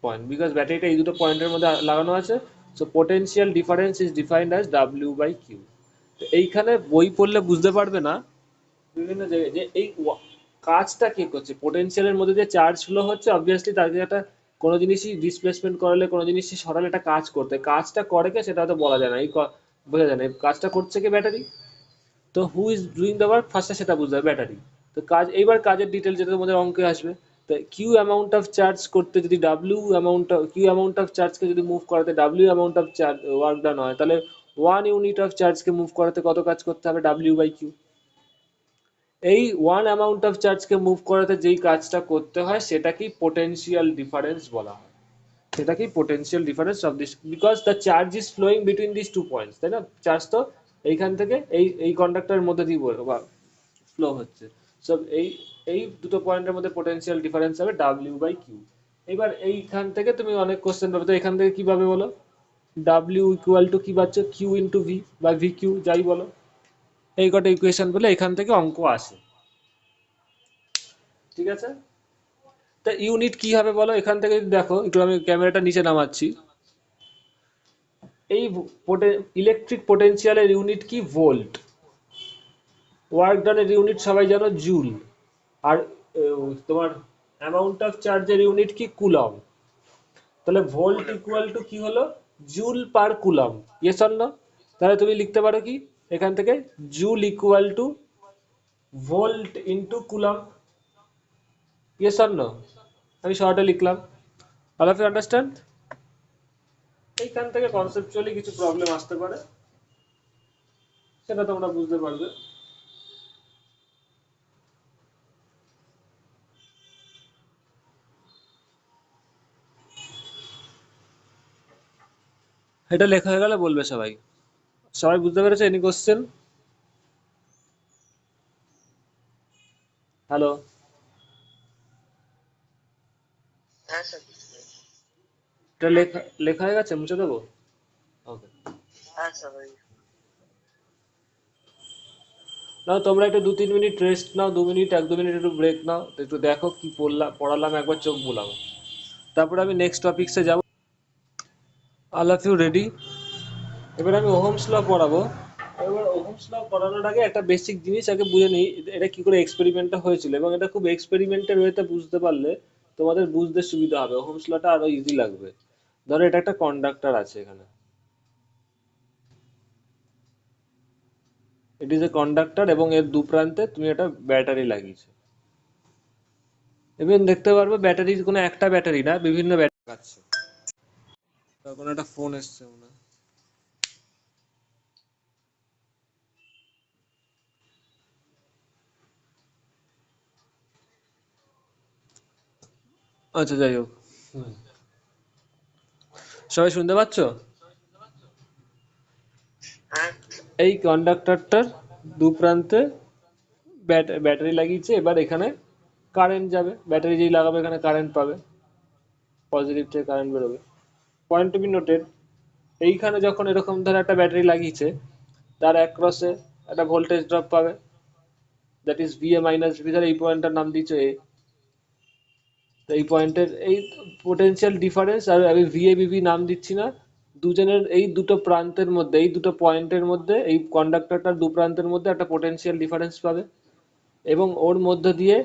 point, because ব্যাটারিটা এই দুটো পয়েন্টের মধ্যে লাগানো আছে। So potential difference is defined as W by q. তো এইখানে বই পড়লে বুঝতে পারবে না বিভিন্ন জায়গায় যে এই কাজটা কে করছে, পোটেনশিয়ালের মধ্যে যে চার্জ ফ্লো হচ্ছে অবভিয়াসলি তাকে একটা কোনো জিনিসই ডিসপ্লেসমেন্ট করালে কোনো জিনিসই সরালে একটা কাজ করতে, কাজটা করে কে সেটা হয়তো বলা যায় না, বোঝা যায় না এই কাজটা করছে কে, ব্যাটারি। তো who is doing the work, ফার্স্টে সেটা বুঝতে হবে, ব্যাটারি। তো কাজ, এইবার কাজের ডিটেল যেটা তোমাদের অঙ্কে আসবে। তো কিউ অ্যামাউন্ট অফ চার্জ করতে যদি কিউ অ্যামাউন্ট অফ চার্জকে যদি মুভ করাতে W amount of charge work done হয়, তাহলে ওয়ান ইউনিট অফ চার্জকে মুভ করাতে কত কাজ করতে হবে, ডাব্লিউ বাই কিউ। এই ওয়ান অ্যামাউন্ট অফ চার্জকে মুভ করাতে যেই কাজটা করতে হয় সেটাকেই পোটেনশিয়াল ডিফারেন্স বলা হয়, সেটাকেই potential difference of this, because the charge is flowing between this two points, তাই না? চার্জ তো এইখান থেকে এই এই কন্ডাক্টরের মধ্যে দিয়ে বা ফ্লো হচ্ছে। সো এই এই দুটো পয়েন্টের মধ্যে পোটেনশিয়াল ডিফারেন্স হবে ডাব্লিউ বাই কিউ। এবার এইখান থেকে তুমি অনেক কোশ্চেন পাবে, তো এখান থেকে কিভাবে বলো, ডাব্লিউ ইকুয়াল টু কি পাচ্ছ, কিউ ইন্টু ভি বা ভি কিউ যাই বলো, এই কটা ইকুয়েশন বলে এখান থেকে অঙ্ক আসে, ঠিক আছে? তা ইউনিট কি হবে বলো, এখান থেকে যদি দেখো একটু, আমি ক্যামেরাটা নিচে নামাচ্ছি, এই ইলেকট্রিক পোটেনশিয়ালের ইউনিট কি, ভোল্ট। ওয়ার্ক ডানের ইউনিট সবাই জানো জুল। আর তোমার অ্যামাউন্ট অফ চার্জের ইউনিট কি, কুলম। তাহলে ভোল্ট ইকুয়াল টু কি হলো, joule per coulomb, yes or no? তাহলে তুমি লিখতে পারো কি এখান থেকে, joule equal to volt into coulomb, yes or no? আমি শর্টে লিখলাম, অল অফ ইউ আন্ডারস্ট্যান্ড? এইখান থেকে কনসেপচুয়ালি কিছু প্রবলেম আসতে পারে, সেটা তোমরা বুঝতে পারবে। এটা লেখা হয়ে গেলে বলবে সবাই, সবাই বুঝতে পেরেছে? Any question? হ্যালো? হ্যাঁ স্যার। এটা লেখা লেখা হয়ে গেছে, মুছে দেবো? ওকে। হ্যাঁ স্যার ভাই। নাও তোমরা একটু 2-3 মিনিট রেস্ট নাও, 2 মিনিট 1-2 মিনিট একটু ব্রেক নাও, একটু দেখো কি পড়ালাম, একবার চোখ বুলাও, তারপরে আমি নেক্সট টপিক্সে যাব। All of you ready? এবার আমি ওহমস ল পড়াবো। এবার ওহমস ল পড়ানোর আগে একটা বেসিক জিনিস আগে বুঝে নিই, এটা কি করে এক্সপেরিমেন্টটা হয়েছিল, এবং এটা খুব এক্সপেরিমেন্টের ওয়েতে বুঝতে পারলে তোমাদের বুঝতে সুবিধা হবে, ওহমস লটা আরো ইজি লাগবে। ধরো এটা একটা কন্ডাক্টর আছে এখানে, ইট ইজ এ কন্ডাক্টর, এবং এর দু প্রান্তে তুমি একটা ব্যাটারি লাগিয়েছো। এবং দেখতে পারবে ব্যাটারি কোনো একটা ব্যাটারি না, বিভিন্ন ব্যাটারি আছে। তখন একটা ফোন এসছে মনে হয়। আচ্ছা যাই হোক, সবাই শুনতে পাচ্ছ? হ্যাঁ এই কন্ডাক্টরটার দু প্রান্তে ব্যাটারি লাগিয়েছে, এবার এখানে কারেন্ট যাবে, ব্যাটারি যেই লাগাবে এখানে কারেন্ট পাবে, পজিটিভ থেকে কারেন্ট বেরোবে। পয়েন্ট টু বি নোটেড, এইখানে যখন এরকম ধরে একটা ব্যাটারি লাগিয়েছে, তার অ্যাক্রসে একটা ভোল্টেজ ড্রপ পাবে, that is V A minus V, ধর এই পয়েন্টটার নাম দিচ্ছে এ। তো এই পয়েন্টের এই পোটেনশিয়াল ডিফারেন্স, আর আমি ভি এ বিভি নাম দিচ্ছি না, দুজনের এই দুটো প্রান্তের মধ্যে, এই দুটো পয়েন্টের মধ্যে, এই কন্ডাক্টরটার দু প্রান্তের মধ্যে একটা পোটেনশিয়াল ডিফারেন্স পাবে, এবং ওর মধ্য দিয়ে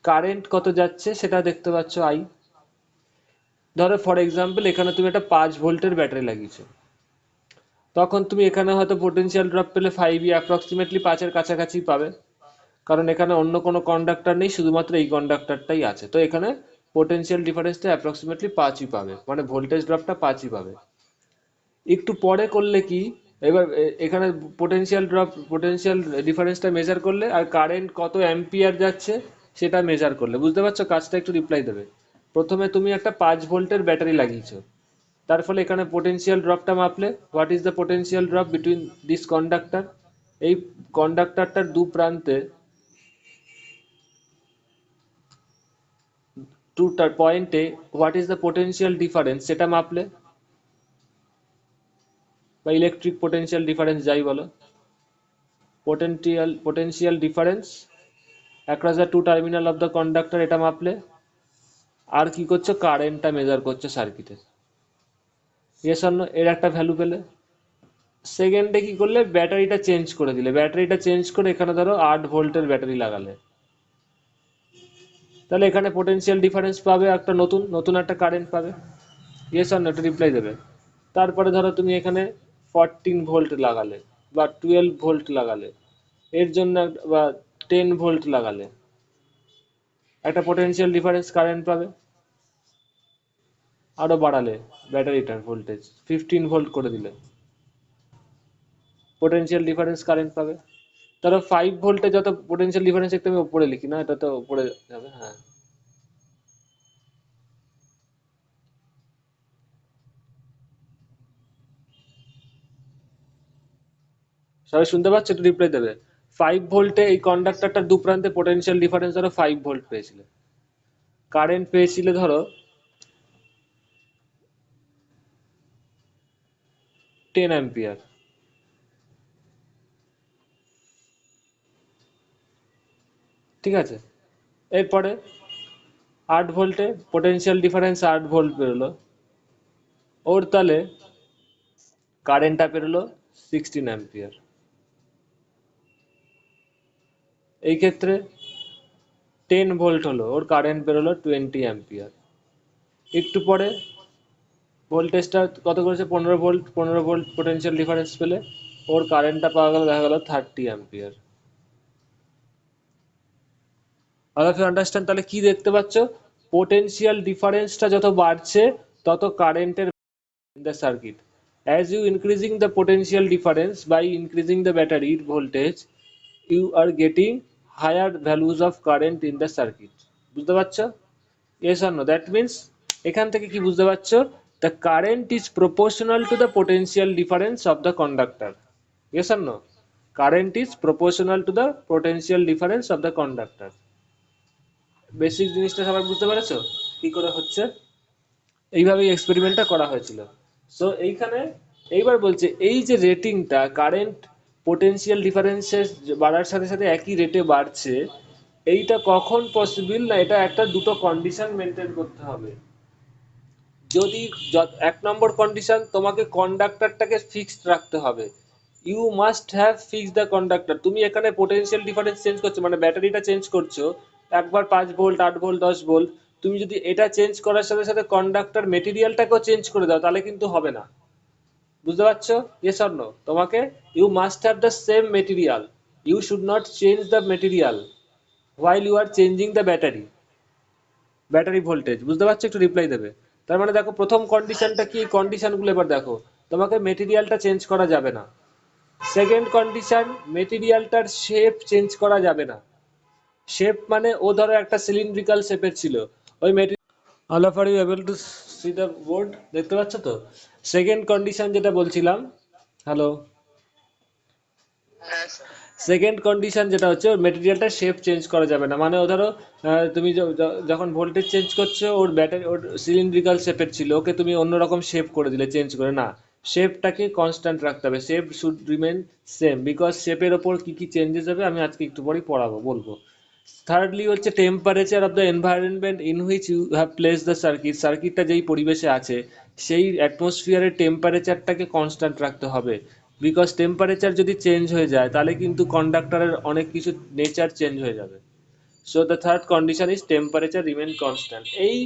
কারেন্ট কত যাচ্ছে সেটা দেখতে পাচ্ছ, আই। ধরো ফর এক্সাম্পল এখানে তুমি একটা 5 ভোল্টের ব্যাটারি লাগিয়েছো, তখন তুমি এখানে হয়তো পোটেনশিয়াল ড্রপ পেলে 5E, অ্যাপ্রক্সিমেটলি 5-এর কাছাকাছি পাবে, কারণ এখানে অন্য কোনো কন্ডাক্টর নেই, শুধুমাত্র এই কন্ডাক্টরটাই আছে। তো এখানে পোটেনশিয়াল ডিফারেন্সটা অ্যাপ্রক্সিমেটলি 5ই পাবে, মানে ভোল্টেজ ড্রপটা 5ই পাবে। একটু পরে করলে কি, এবার এখানে পোটেনশিয়াল ডিফারেন্সটা মেজার করলে আর কারেন্ট কত অ্যাম্পিয়ার যাচ্ছে সেটা মেজার করলে, বুঝতে পারছো কাজটা একটু রিপ্লাই দেবে। প্রথমে তুমি একটা 5 ভোল্টের ব্যাটারি লাগিয়েছো, তার ফলে এখানে পোটেনশিয়াল ড্রপটা মাপলে। What is the potential drop between this conductor? এই কন্ডাক্টরটার দু প্রান্তে টুটার পয়েন্টে what is the potential difference সেটা মাপলে, বা ইলেকট্রিক পোটেনশিয়াল ডিফারেন্স যাই বলো, potential difference across the two terminal of the conductor, এটা মাপলে। আর কি করছো, কারেন্টটা মেজার করছো সার্কিটে। ইয়েস অর নো, এর একটা ভ্যালু পেলে। সেকেন্ডে কি করলে, ব্যাটারিটা চেঞ্জ করে দিলে। ব্যাটারিটা চেঞ্জ করে এখানে ধরো 8 ভোল্টের ব্যাটারি লাগালে, তাহলে এখানে পোটেনশিয়াল ডিফারেন্স পাবে, একটা নতুন নতুন একটা কারেন্ট পাবে। ইয়েস অর নো, একটা রিপ্লাই দেবে। তারপরে ধরো তুমি এখানে 14 ভোল্ট লাগালে বা 12 ভোল্ট লাগালে, এর জন্য বা 10 ভোল্ট লাগালে, একটা পোটেনশিয়াল ডিফারেন্স কারেন্ট পাবে। আরো বাড়ালে ব্যাটারিটার ভোল্টেজ 15 ভোল্ট করে দিলে, পোটেনশিয়াল ডিফারেন্স কারেন্ট পাবে। ধরো 5 ভোল্টে যত পোটেনশিয়াল ডিফারেন্স, একটু আমি উপরে লিখি না, এটা তো উপরে যাবে। হ্যাঁ, সবাই শুনতে পাচ্ছে? একটু রিপ্লাই দেবে। 5 ভোল্টে এই কন্ডাক্টরটার দু প্রান্তে পোটেনশিয়াল ডিফারেন্স ধরো 5 ভোল্ট পেয়েছিলে, কারেন্ট পেয়েছিলে ধরো 10 অ্যাম্পিয়ার। ঠিক আছে, এরপরে 8 ভোল্টে পোটেনশিয়াল ডিফারেন্স 8 ভোল্ট বেরোলো, ওর তাহলে কারেন্টটা বেরোলো 16 অ্যাম্পিয়ার। এই ক্ষেত্রে 10 ভোল্ট হলো, ওর কারেন্ট বেরোলো 20 অ্যাম্পিয়ার। একটু পরে ভোল্টেজটা কত করেছে, 15 ভোল্ট, 15 ভোল্ট পোটেনশিয়াল ডিফারেন্স পেলে ওর কারেন্টটা পাওয়া গেল, দেখা গেল 30 ampere. All of you understand? তাহলে কি দেখতে পাচ্ছ, পোটেনশিয়াল ডিফারেন্সটা যত বাড়ছে তত কারেন্টের in the circuit. As you increasing the potential difference by increasing the battery voltage, you are getting higher values of current in the circuit. বুঝতে পারছো? Yes or no? That means এখান থেকে কি বুঝতে পারছো, the current is proportional to the potential difference of the conductor. Yes or no? Current is proportional to the potential difference of the conductor. Basic জিনিসটা সবাই বুঝতে পেরেছো কি করে হচ্ছে? এইভাবেই এক্সপেরিমেন্টটা করা হয়েছিল। সো এইখানে এইবার বলছে, এই যে রেটিংটা কারেন্ট পোটেনশিয়াল ডিফারেন্সের বাড়ার সাথে সাথে একই রেটে বাড়ছে, এইটা কখন পসিবল না, এটা একটা দুটো কন্ডিশন মেনটেন করতে হবে। যদি 1 নম্বর কন্ডিশন, তোমাকে কন্ডাক্টরটাকে ফিক্সড রাখতে হবে। You must have fix the conductor. তুমি এখানে পোটেনশিয়াল ডিফারেন্স চেঞ্জ করছো, মানে ব্যাটারিটা চেঞ্জ করছো, একবার 5 ভোল্ট, 8 ভোল্ট, 10 ভোল্ট। তুমি যদি এটা চেঞ্জ করার সাথে সাথে কন্ডাক্টর মেটেরিয়ালটাকেও চেঞ্জ করে দাও, তাহলে কিন্তু হবে না। বুঝতে পারছো? Yes or no? তোমাকে you must have the same material, you should not change the material while you are changing the battery voltage. বুঝতে পারছো? একটু রিপ্লাই দেবে। তার মানে দেখো, প্রথম কন্ডিশনটা কি, কন্ডিশনগুলো এবার দেখো। তোমাকে মেটেরিয়ালটা চেঞ্জ করা যাবে না। সেকেন্ড কন্ডিশন, মেটেরিয়ালটার শেপ চেঞ্জ করা যাবে না। শেপ মানে ও ধরো একটা সিলিন্ড্রিক্যাল শেপের ছিল, ওই material. All of are you able to see the board? দেখতে পাচ্ছ তো? সেকেন্ড কন্ডিশন যেটা বলছিলাম, হ্যালো, হ্যাঁ স্যার। সেকেন্ড কন্ডিশন যেটা হচ্ছে, ওর মেটেরিয়ালটা শেপ চেঞ্জ করা যাবে না। মানে ও ধরো তুমি যখন ভোল্টেজ চেঞ্জ করছো, ওর ব্যাটারি ওর সিলিন্ড্রিক্যাল শেপের ছিল, ওকে তুমি অন্যরকম শেপ করে দিলে, চেঞ্জ করে না। শেপটাকে কনস্ট্যান্ট রাখতে হবে, shape should remain same, because শেপের ওপর কি কি চেঞ্জেস হবে আমি আজকে একটু পরেই পড়াবো, বলবো। থার্ডলি হচ্ছে temperature of the environment in which you have place the সার্কিটটা যেই পরিবেশে আছে সেই অ্যাটমসফিয়ারের টেম্পারেচারটাকে কনস্ট্যান্ট রাখতে হবে। বিকজ টেম্পারেচার যদি চেঞ্জ হয়ে যায় তাহলে কিন্তু কন্ডাক্টরের অনেক কিছু নেচার চেঞ্জ হয়ে যাবে। So the third condition is temperature remain constant. এই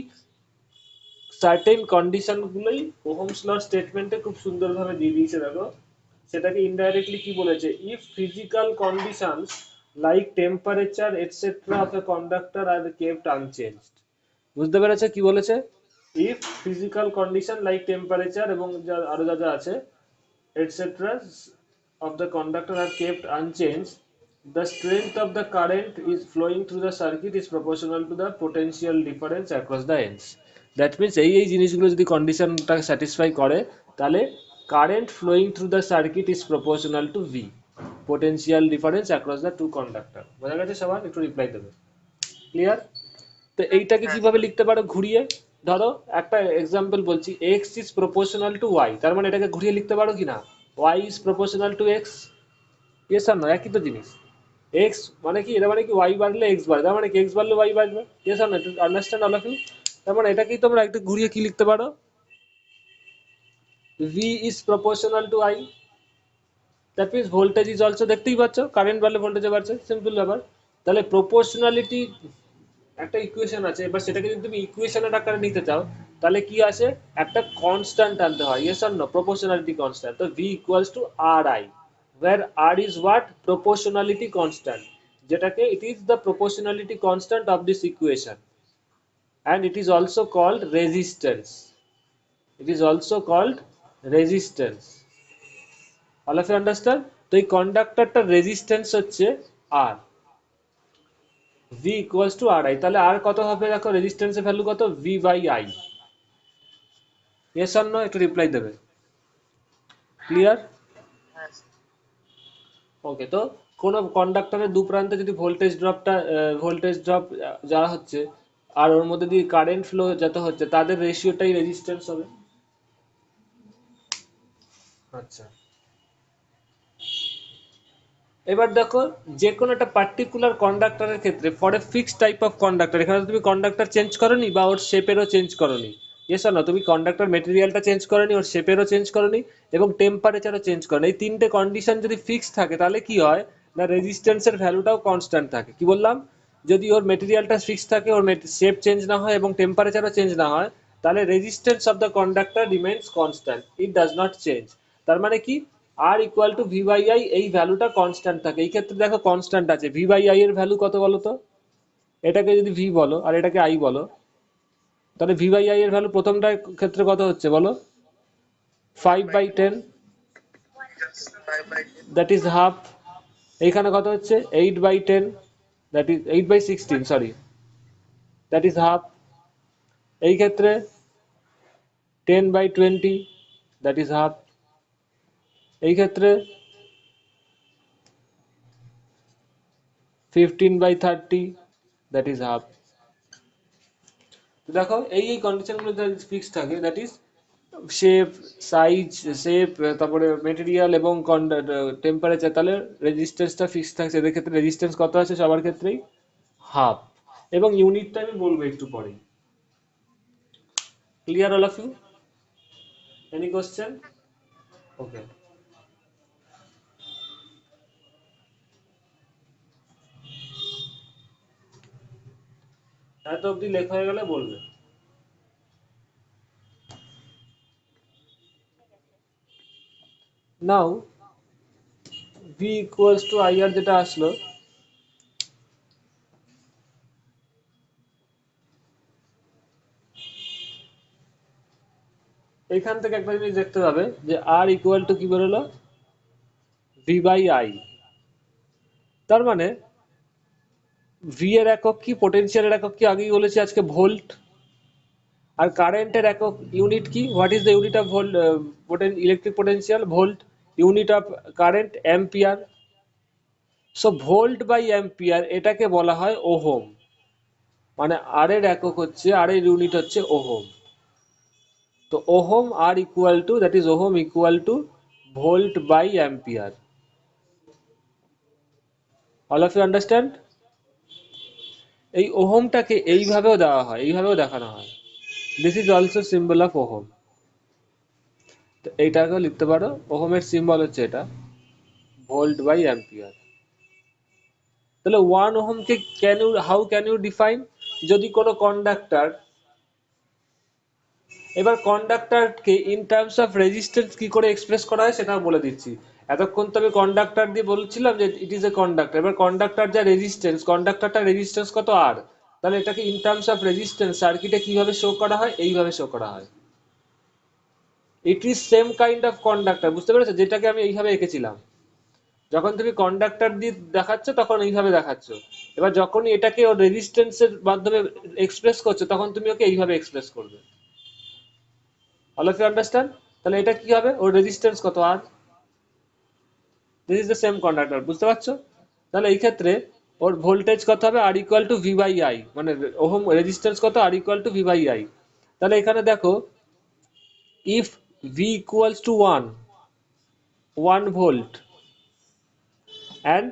সার্টেন কন্ডিশনগুলোই ওহমস ল স্টেটমেন্টে খুব সুন্দরভাবে দিয়ে দিয়েছে। দেখো সেটাকে ইনডাইরেক্টলি কি বলেছে, if physical conditions like temperature etc of a conductor are kept unchanged. বুঝতে পেরেছে কি বলেছে? if physical condition like temperature এবং আরো যা যা আছে etc of the conductor are kept unchanged, the strength of the current is flowing through the circuit is proportional to the potential difference across the ends. That means এই জিনিসগুলো যদি কন্ডিশনটা satisfy করে তাহলে current flowing through the circuit is proportional to V, potential difference across the two conductor. বোঝা গেছে সবার? একটু রিপ্লাই দেবে। ক্লিয়ার? তো এইটাকে হ্যাঁ কিভাবে লিখতে পারো ঘুরিয়ে? ধরো একটা এক্সাম্পল বলছি, x is proportional two y, তার মানে এটাকে ঘুরিয়ে লিখতে পারো কি না? y is proportional to x, yes R no? একই তো জিনিস। x মানে কি, এটা মানে কি y বাড়লে x বাড়ে, তার মানে কি x বাড়লে y বাড়বে, yes R no? Understand all of you? তার মানে এটাকেই তোমরা একটু ঘুরিয়ে কি লিখতে পারো? v is proportional to I, that means voltage is also, দেখতেই পাচ্ছ কারেন্ট বাড়লে ভোল্টেজ বাড়ছে, সিম্পল ব্যাপার। তাহলে প্রপোর্শনালিটি একটা ইকুয়েশন আছে, এবার সেটাকে যদি তুমি ইকুয়েশনের আকারে নিতে চাও তাহলে কি আছে, একটা কনস্ট্যান্ট আনতে হয়, yes or no? Proportionality constant. তো v equals to R I, where r is what? Proportionality constant, যেটাকে it is the proportionality constant of this equation, and it is also called resistance. It is also called resistance. All of you understand? তো এই কন্ডাক্টরটার resistance হচ্ছে R, V equals to RI, তাহলে R কত হবে দেখো, রেজিস্ট্যান্সের value কত? V by I, yes or no? একটু রিপ্লাই দেবে। ক্লিয়ার? হ্যাঁ ওকে, তো কোন কন্ডাক্টরের দু প্রান্তে যদি ভোল্টেজ ড্রপ যা হচ্ছে আর ওর মধ্যে দিয়ে কারেন্ট ফ্লো যত হচ্ছে, তাদের রেশিওটাই রেজিস্ট্যান্স হবে। আচ্ছা, এবার দেখো যে কোনো একটা পার্টিকুলার কন্ডাক্টরের ক্ষেত্রে for a fixed type of conductor, এখানে তুমি কন্ডাক্টর চেঞ্জ করনি বা ওর শেপেরও চেঞ্জ করনি, ইয়েস অর নো? তুমি কন্ডাক্টর মেটেরিয়ালটা চেঞ্জ করনি, ওর শেপেরও চেঞ্জ করনি এবং টেম্পারেচারও চেঞ্জ করনি। এই তিনটে কন্ডিশন যদি ফিক্সড থাকে তাহলে কি হয় না, রেজিস্ট্যান্সের ভ্যালুটাও কনস্ট্যান্ট থাকে। কি বললাম? যদি ওর মেটেরিয়ালটা ফিক্সড থাকে, ওর শেপ চেঞ্জ না হয় এবং টেম্পারেচারও চেঞ্জ না হয়, তাহলে resistance of the conductor remains constant, it does not change. তার মানে কি, R equal to V by I, এই ভ্যালুটা কনস্ট্যান্ট থাকে। এই ক্ষেত্রে দেখো কনস্ট্যান্ট আছে, ভি বাই আই এর ভ্যালু কত বলো তো? এটাকে যদি ভি বলো আর এটাকে আই বলো, তাহলে ভি বাই আই এর ভ্যালু প্রথমটার ক্ষেত্রে কত হচ্ছে বলো? 5/10, 5/10 দ্যাট ইজ হাফ। এইখানে কত হচ্ছে? 8/10, that is 8/16, sorry, that is half. এই ক্ষেত্রে 10/20, দ্যাট ইজ হাফ। এই ক্ষেত্রে 15/30, দ্যাট ইজ হাফ। দেখো এই কন্ডিশনগুলো ফিক্স থাকে, that is shape, size, shape, তারপরে মেটেরিয়াল এবং টেম্পারেচার, তাহলে রেজিস্ট্যান্সটা ফিক্স থাকছে। এদের ক্ষেত্রে রেজিস্ট্যান্স কত আছে সবার ক্ষেত্রেই? হাফ। এবং ইউনিটটা আমি বলবো একটু পরেই। Clear all of you? Any question? Okay, এত অবধি লেখা হয়ে গেলে বলবে। Now V equals to I R যেটা আসলো, এইখান থেকে একটা জিনিস দেখতে পাবে যে আর ইকুয়াল টু কি বেরোলো? V by I. তার মানে ভি এর একক কি, পোটেনশিয়ালের একক কি আগেই বলেছি আজকে, ভোল্ট। আর কারেন্টের একক ইউনিট কি, what is the unit of volt, electric potential? Volt. Unit of current ampere. So volt by ampere এটাকে বলা হয় ওহম, মানে আর এর একক হচ্ছে, আর এর ইউনিট হচ্ছে ওহম। তো ওহম আর equal to, that is ohm equal to volt by ampere. All of you understand? এই ওহমটাকে এইভাবেও দেওয়া হয়, এইভাবেও দেখানো হয়, this is also symbol of ohm. তো এইটাকেও লিখতে পারো, ওহমের সিম্বল হচ্ছে এটা, ভোল্ট বাই অ্যাম্পিয়ার। তাহলে 1 ওহমকে হাউ ক্যান ইউ ডিফাইন? যদি কোনো কন্ডাক্টর, এবার কন্ডাক্টরকে ইন টার্মস অফ রেজিস্ট্যান্স কি করে এক্সপ্রেস করা হয় সেটাও বলে দিচ্ছি। এতক্ষণ তো আমি কন্ডাক্টর দিয়ে বলছিলাম যে ইট ইজ এ কন্ডাক্টর, এবার কন্ডাক্টর যা রেজিস্ট্যান্স, কন্ডাক্টরটা রেজিস্ট্যান্স কত আর, তাহলে এটাকে ইন টার্মস অফ রেজিস্ট্যান্স সার্কিটে কিভাবে শো করা হয়, এইভাবে শো করা হয়। It is same kind of conductor, বুঝতে পেরেছো, যেটাকে আমি এইভাবে এঁকেছিলাম। যখন তুমি কন্ডাক্টর দিয়ে দেখাচ্ছ তখন এইভাবে দেখাচ্ছ, এবার যখনই এটাকে ওর রেজিস্ট্যান্সের মাধ্যমে এক্সপ্রেস করছো তখন তুমি ওকে এইভাবে এক্সপ্রেস করবে। All of you understand? তাহলে এটা কি হবে, ওর রেজিস্ট্যান্স কত R, this is the same conductor, বুঝতে পারছো? তাহলে এই ক্ষেত্রে ওর ভোল্টেজ কত হবে, R equal to V by I, মানে ওহম রেজিস্ট্যান্স কত, R equal to V by I. তাহলে এখানে দেখো, if V equals to 1 volt and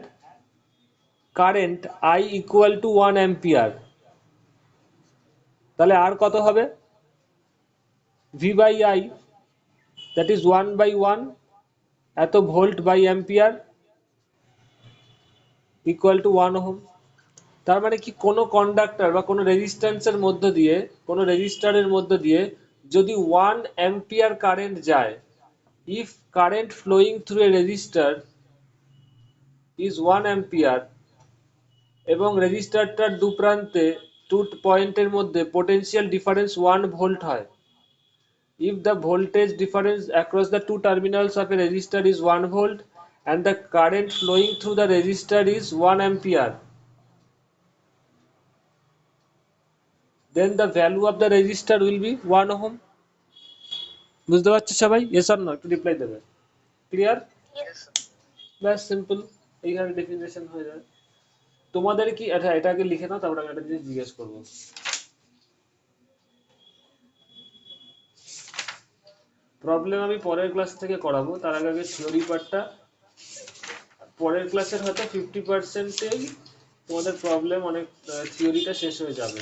current I equal to 1 ampere, তাহলে আর কত হবে, V by I, that is 1 by 1 এত volt by ampere equal to 1 ohm. তার মানে কি, কোনো কন্ডাক্টর বা কোনো রেজিস্ট্যান্সের মধ্য দিয়ে, কোনো রেজিস্টারের মধ্য দিয়ে যদি 1 অ্যাম্পিয়ার কারেন্ট যায়, if current flowing through a resistor is 1 ampere, এবং রেজিস্টারটার দু প্রান্তে, টু পয়েন্টের মধ্যে পোটেনশিয়াল ডিফারেন্স 1 ভোল্ট হয়, if the voltage difference across the two terminals of a resistor is 1 volt and the current flowing through the resistor is 1 ampere, then the value of the resistor will be 1 ohm. বুঝতে পারছো সবাই? yes or no, একটু reply দেবে। Clear? Yes, sir. ব্যাস simple, এইখানে definition হয়ে যায়। তোমাদের কি, আচ্ছা এটা আগে লিখে নাও, তারপর আমি একটা জিনিস জিজ্ঞেস করবো। প্রবলেম আমি পরের ক্লাস থেকে করাবো, তার আগে আগে থিওরি পার্টটা, পরের ক্লাসের হয়তো 50%-এই তোমাদের প্রবলেম, অনেক থিওরিটা শেষ হয়ে যাবে,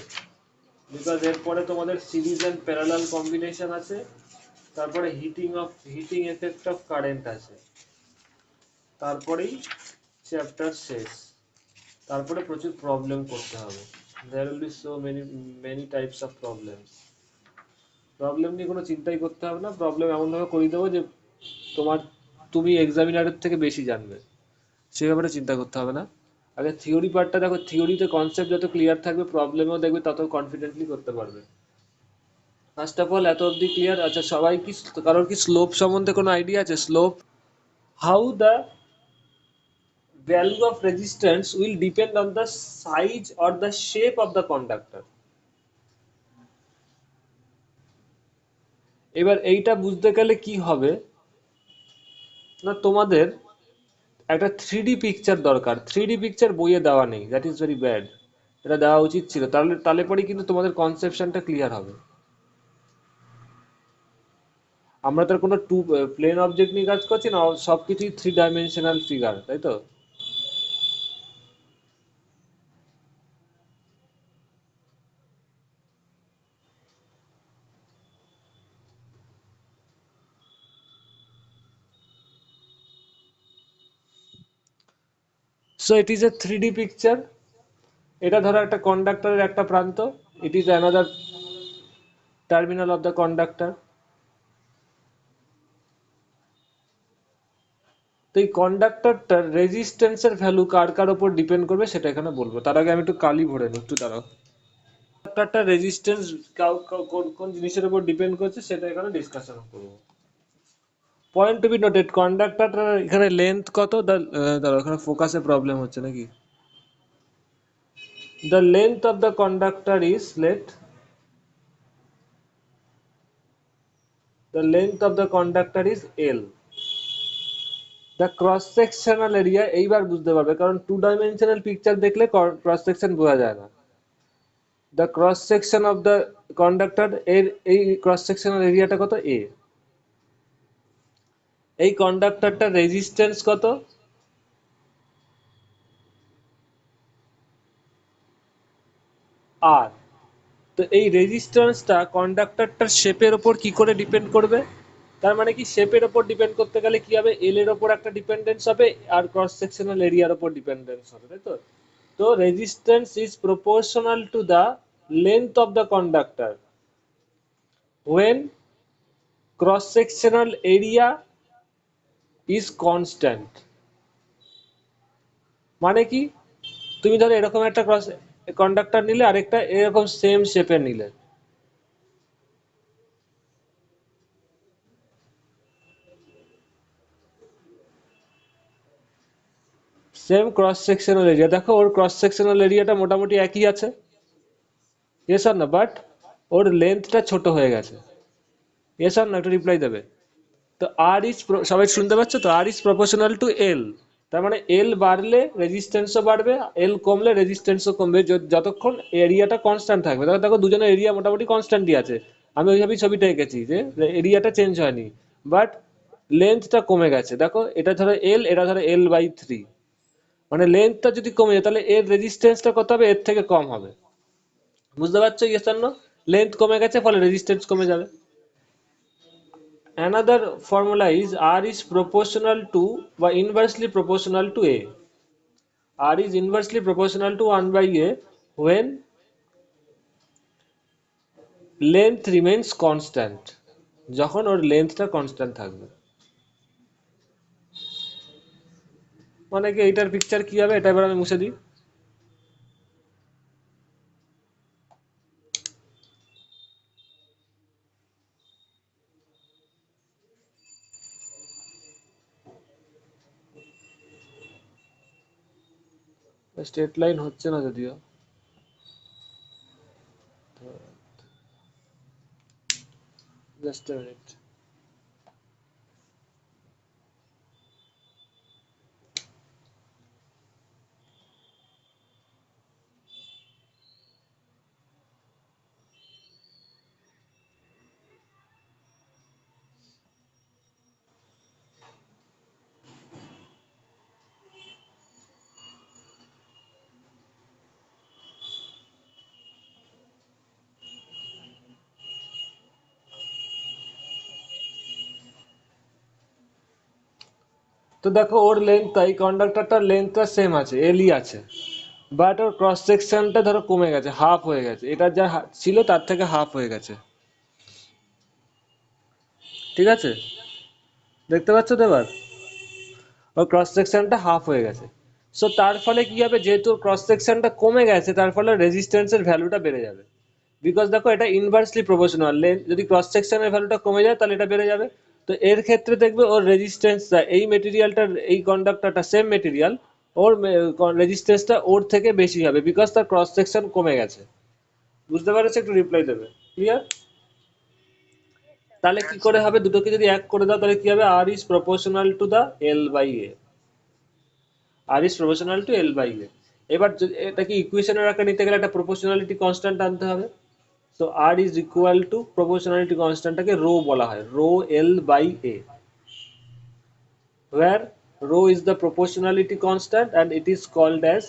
বিকজ এরপরে তোমাদের সিরিজ অ্যান্ড প্যারালাল কম্বিনেশন আছে, তারপরে হিটিং এফেক্ট অফ কারেন্ট আছে, তারপরেই চ্যাপ্টার শেষ, তারপরে প্রচুর প্রবলেম করতে হবে। There will be so many types of problems. Problem নিয়ে কোনো চিন্তাই করতে হবে না, প্রবলেম এমনভাবে করে দেবো যে তুমি এক্সামিনারের থেকে বেশি জানবে, সে ব্যাপারে চিন্তা করতে হবে না। আগে থিওরি পার্টটা দেখো, থিওরিতে কনসেপ্ট যত ক্লিয়ার থাকবে প্রবলেমেও দেখবে তত কনফিডেন্টলি করতে পারবে। ফার্স্ট অফ অল এত অবধি ক্লিয়ার? আচ্ছা সবাই কি, কারোর কি স্লোপ সম্বন্ধে কোনো আইডিয়া আছে? Slope, how the value of resistance will depend on the size or the shape of the conductor. এবার এইটা বুঝতে গেলে কি হবে না, তোমাদের একটা 3D পিকচার দরকার। 3D পিকচার বইয়ে দেওয়া নেই, দ্যাট ইজ ভেরি ব্যাড, এটা দেওয়া উচিত ছিল, তাহলে তাহলে পরেই কিন্তু তোমাদের কনসেপশনটা ক্লিয়ার হবে। আমরা তো আর কোনো প্লেন অবজেক্ট নিয়ে কাজ করছি না, সবকিছুই 3 ডাইমেনশনাল ফিগার, তাই তো? So it is A 3D picture. এটা ধরো একটা কন্ডাক্টরের একটা প্রান্ত, it is another terminal of the conductor. তো এই কন্ডাক্টরটার রেজিস্ট্যান্সের ভ্যালু কার কার উপর ডিপেন্ড করবে সেটা এখানে বলবো। তার আগে আমি একটু কালি ভরে নিই, একটু দাঁড়াও। কন্ডাক্টরটার রেজিস্ট্যান্স কোন কোন জিনিসের উপর ডিপেন্ড করছে সেটা এখানে ডিসকাশন করবো। পয়েন্ট টু বি নোটেড, কন্ডাক্টরটার এখানে লেন্থ কত, দাঁড়াও এখানে ফোকাসে প্রবলেম হচ্ছে নাকি। The length of the conductor is, the length of the conductor is L. The cross sectional area, এইবার বুঝতে পারবে, কারণ 2 ডাইমেনশনাল পিকচার দেখলে ক্রস সেকশন বোঝা যায় না। The cross section of the conductor, এর এই ক্রস সেকশনাল এরিয়াটা কত, A। এই কন্ডাক্টরটার রেজিস্ট্যান্স কত, R। তো এই রেজিস্ট্যান্সটা কন্ডাক্টরটার শেপের ওপর কি করে ডিপেন্ড করবে, তার মানে কি, শেপের ওপর ডিপেন্ড করতে গেলে কি হবে, এল এর ওপর একটা ডিপেন্ডেন্স হবে আর ক্রস সেকশনাল এরিয়ার ওপর ডিপেন্ডেন্স হবে, তাই তো? তো resistance is proportional to the length of the conductor when cross sectional area is constant. মানে কি, তুমি ধরো এরকম একটা ক্রস কন্ডাক্টর নিলে, আরেকটা এরকম সেম শেপের নিলে, সেম ক্রস সেকশনাল এরিয়া, দেখো ওর ক্রস সেকশনাল এরিয়াটা মোটামুটি একই আছে, ইয়েস আর না, বাট ওর লেন্থটা ছোট হয়ে গেছে, ইয়েস আর না, একটা রিপ্লাই দেবে। তো আর ইজ, সবাই শুনতে পাচ্ছ তো, আর ইজ প্রপোর্শনাল টু এল, তার মানে এল বাড়লে রেজিস্ট্যান্সও বাড়বে, এল কমলে রেজিস্ট্যান্সও কমবে, যতক্ষণ এরিয়াটা কনস্ট্যান্ট থাকবে। দেখো দেখো দুজনের এরিয়া মোটামুটি কনস্ট্যান্টই আছে, আমি ওইভাবেই ছবিটা এঁকেছি যে এরিয়াটা চেঞ্জ হয়নি, বাট লেন্থটা কমে গেছে। দেখো এটা ধরো এল, এটা ধরো L/3, মানে লেন্থটা যদি কমে যায় তাহলে এর রেজিস্ট্যান্সটা কত হবে, এর থেকে কম হবে। বুঝতে পারছো ইয়েস আর নো? লেন্থ কমে গেছে ফলে রেজিস্ট্যান্স কমে যাবে। Another formula is R is proportional to বা inversely proportional to A. R is inversely proportional to 1/A when length remains constant. যখন ওর লেন্থটা কনস্ট্যান্ট থাকবে। মানে কি এইটার পিকচার কি হবে, এটা এবার আমি মুছে দিই। স্ট্রেট লাইন হচ্ছে না যদিও, জাস্ট আ মিনিট। তো দেখো ওর লেন্থ, এই কন্ডাক্টরটার লেন্থটা সেম আছে, এলই আছে, বাট ওর ক্রস সেকশনটা ধরো কমে গেছে, হাফ হয়ে গেছে, এটা যা ছিল তার থেকে হাফ হয়ে গেছে, ঠিক আছে? দেখতে পাচ্ছ তো এবার, ওর ক্রস সেকশনটা হাফ হয়ে গেছে। সো তার ফলে কি হবে, যেহেতু ক্রস সেকশনটা কমে গেছে তার ফলে রেজিস্ট্যান্সের ভ্যালুটা বেড়ে যাবে, বিকজ দেখো এটা ইনভার্সলি প্রপোর্শনাল, যদি ক্রস সেকশনের ভ্যালুটা কমে যায় তাহলে এটা বেড়ে যাবে। তো এর ক্ষেত্রে দেখবে ওর রেজিস্ট্যান্সটা, এই মেটেরিয়ালটার, এই কন্ডাক্টরটা সেম মেটেরিয়াল, ওর রেজিস্ট্যান্সটা ওর থেকে বেশি হবে, বিকজ তার ক্রস সেকশন কমে গেছে। বুঝতে পারছো? একটু রিপ্লাই দেবে, ক্লিয়ার? তাহলে কি করে হবে, দুটোকে যদি এক করে দাও তাহলে কি হবে, R is proportional to the L/A, R is proportional to L/A। এবার এটাকে ইকুয়েশনের আকারে নিতে গেলে একটা প্রপোর্শনালিটি কনস্ট্যান্ট আনতে হবে। So R is equal to proportionality কনস্ট্যান্টটাকে রো বলা হয়, rho L/A, where rho is the proportionality constant and it is called as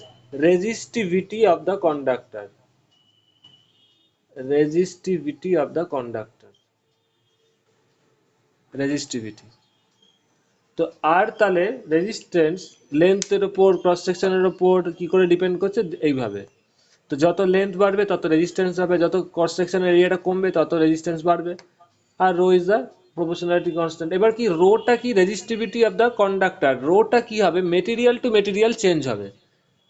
resistivity of the conductor, resistivity of the conductor, resistivity। তো আর তাহলে resistance লেন্থের উপর, cross সেকশনের উপর কি করে ডিপেন্ড করছে, এইভাবে। তো যত লেন্থ বাড়বে তত রেজিস্ট্যান্স হবে, যত ক্রস সেকশনের এরিয়াটা কমবে তত রেজিস্ট্যান্স বাড়বে, আর rho is the proportionality constant. এবার কি রোটা কি, রেজিস্টিভিটি অফ দ্য কন্ডাক্টর, রোটা কি হবে, মেটেরিয়াল টু মেটেরিয়াল চেঞ্জ হবে।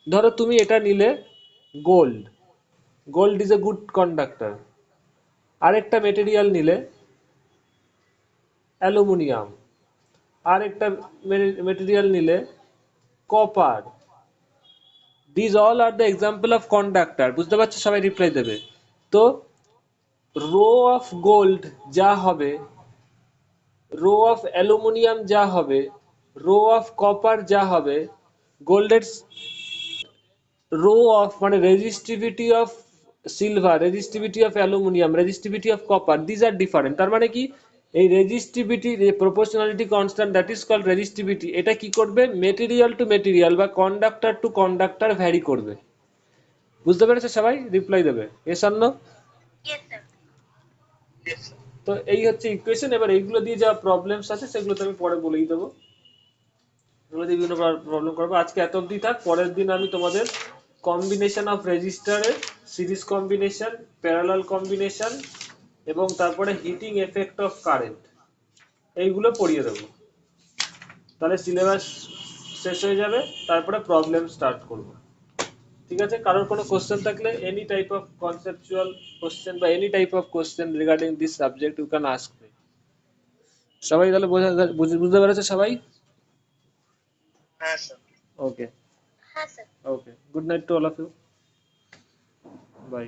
ধরো তুমি এটা নিলে gold, gold is a good conductor, আরেকটা মেটেরিয়াল নিলে অ্যালুমিনিয়াম, আরেকটা মেটেরিয়াল নিলে copper, these all are the example of conductor. বুঝতে পারছো? সবাই রিপ্লাই দেবে। তো রো অফ গোল্ড যা হবে, রো অফ অ্যালুমিনিয়াম যা হবে, রো অফ কপার যা হবে, গোল্ডের রো অফ মানে resistivity of silver, resistivity of aluminium, resistivity of copper, these are different. তার মানে কি, এই resistivity, proportionality constant, that is called resistivity, এটা কি করবে, মেটেরিয়াল টু মেটেরিয়াল বা কন্ডাক্টর টু কন্ডাক্টর ভ্যারি করবে। বুঝতে পেরেছো? সবাই রিপ্লাই দেবে, yes or no? Yes, sir. Yes, sir. তো এই হচ্ছে ইকুয়েশন। এবার এইগুলো দিয়ে যা প্রবলেমস আছে সেগুলো তো আমি পরে বলেই দেবো, এগুলো দিয়ে বিভিন্ন প্রবলেম করবো। আজকে এত অবধি থাক, পরের দিন আমি তোমাদের কম্বিনেশন অফ রেজিস্টারের, সিরিজ কম্বিনেশন, প্যারালাল কম্বিনেশন এবং তারপরে হিটিং এফেক্ট অফ কারেন্ট, এইগুলো পড়িয়ে দেবো। তাহলে সিলেবাস শেষ হয়ে যাবে, তারপরে প্রবলেম স্টার্ট করব। ঠিক আছে, কারোর কোনো কোশ্চেন থাকলে any type of conceptual question বা any type of question regarding this subject you can ask me. সবাই তাহলে বুঝতে পেরেছে সবাই? হ্যাঁ স্যার। ওকে, হ্যাঁ sir. Okay, good night to all of you, by.